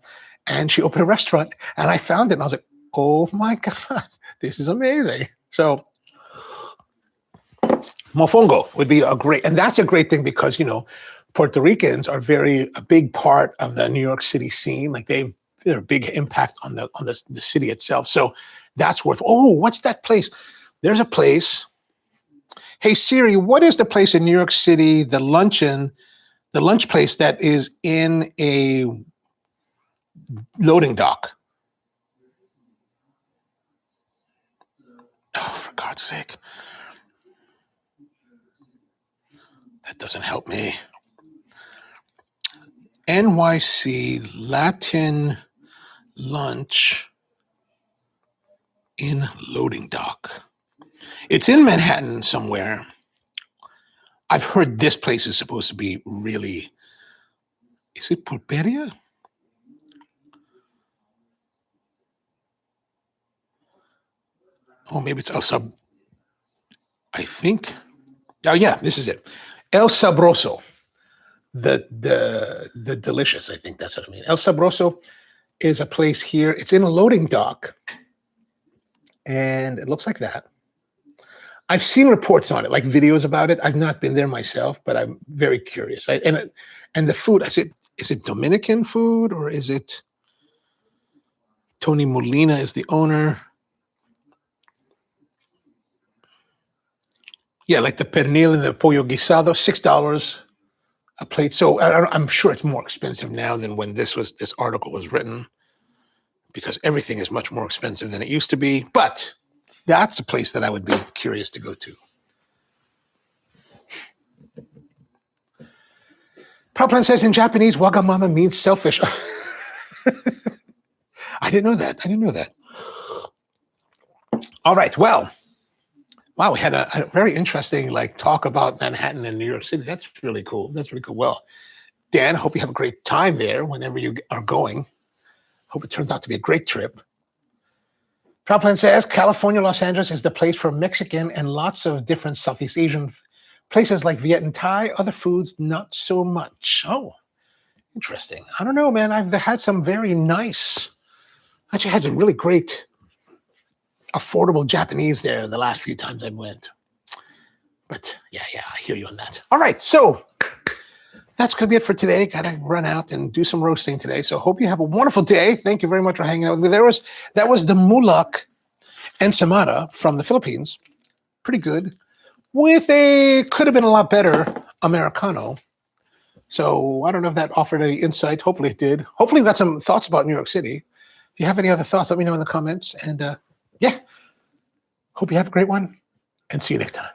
and she opened a restaurant, and I found it, and I was like, oh my God, this is amazing. So mofongo would be and that's a great thing because, you know, Puerto Ricans are a big part of the New York City scene. Like they're a big impact on the city itself. So that's what's that place? There's a place. Hey Siri, what is the place in New York City, the lunch place that is in a loading dock? Oh, for God's sake. That doesn't help me. NYC Latin lunch in loading dock. It's in Manhattan somewhere. I've heard this place is supposed to be really, is it Pulperia? Oh, maybe it's El Sab. I think. Oh yeah, this is it. El Sabroso. The delicious, I think that's what I mean. El Sabroso is a place here. It's in a loading dock. And it looks like that. I've seen reports on it, like videos about it. I've not been there myself, but I'm very curious. And the food, is it Dominican food or is it Tony Molina is the owner? Yeah, like the pernil and the pollo guisado, $6 a plate. So I'm sure it's more expensive now than when this article was written, because everything is much more expensive than it used to be. But that's a place that I would be curious to go to. Proplan says in Japanese, wagamama means selfish. I didn't know that. All right. Well, wow, we had a very interesting talk about Manhattan and New York City. That's really cool. Well, Dan, I hope you have a great time there whenever you are going. Hope it turns out to be a great trip. Proplan says California, Los Angeles is the place for Mexican and lots of different Southeast Asian places like Viet and Thai. Other foods, not so much. Oh, interesting. I don't know, man. I've had some very nice, actually had some really great affordable Japanese there the last few times I went. But yeah, I hear you on that. All right, so that's going to be it for today. Got to run out and do some roasting today. So hope you have a wonderful day. Thank you very much for hanging out with me. That was the mulak ensaymada from the Philippines. Pretty good. Could have been a lot better Americano. So I don't know if that offered any insight. Hopefully it did. Hopefully you got some thoughts about New York City. If you have any other thoughts, let me know in the comments. And yeah, hope you have a great one and see you next time.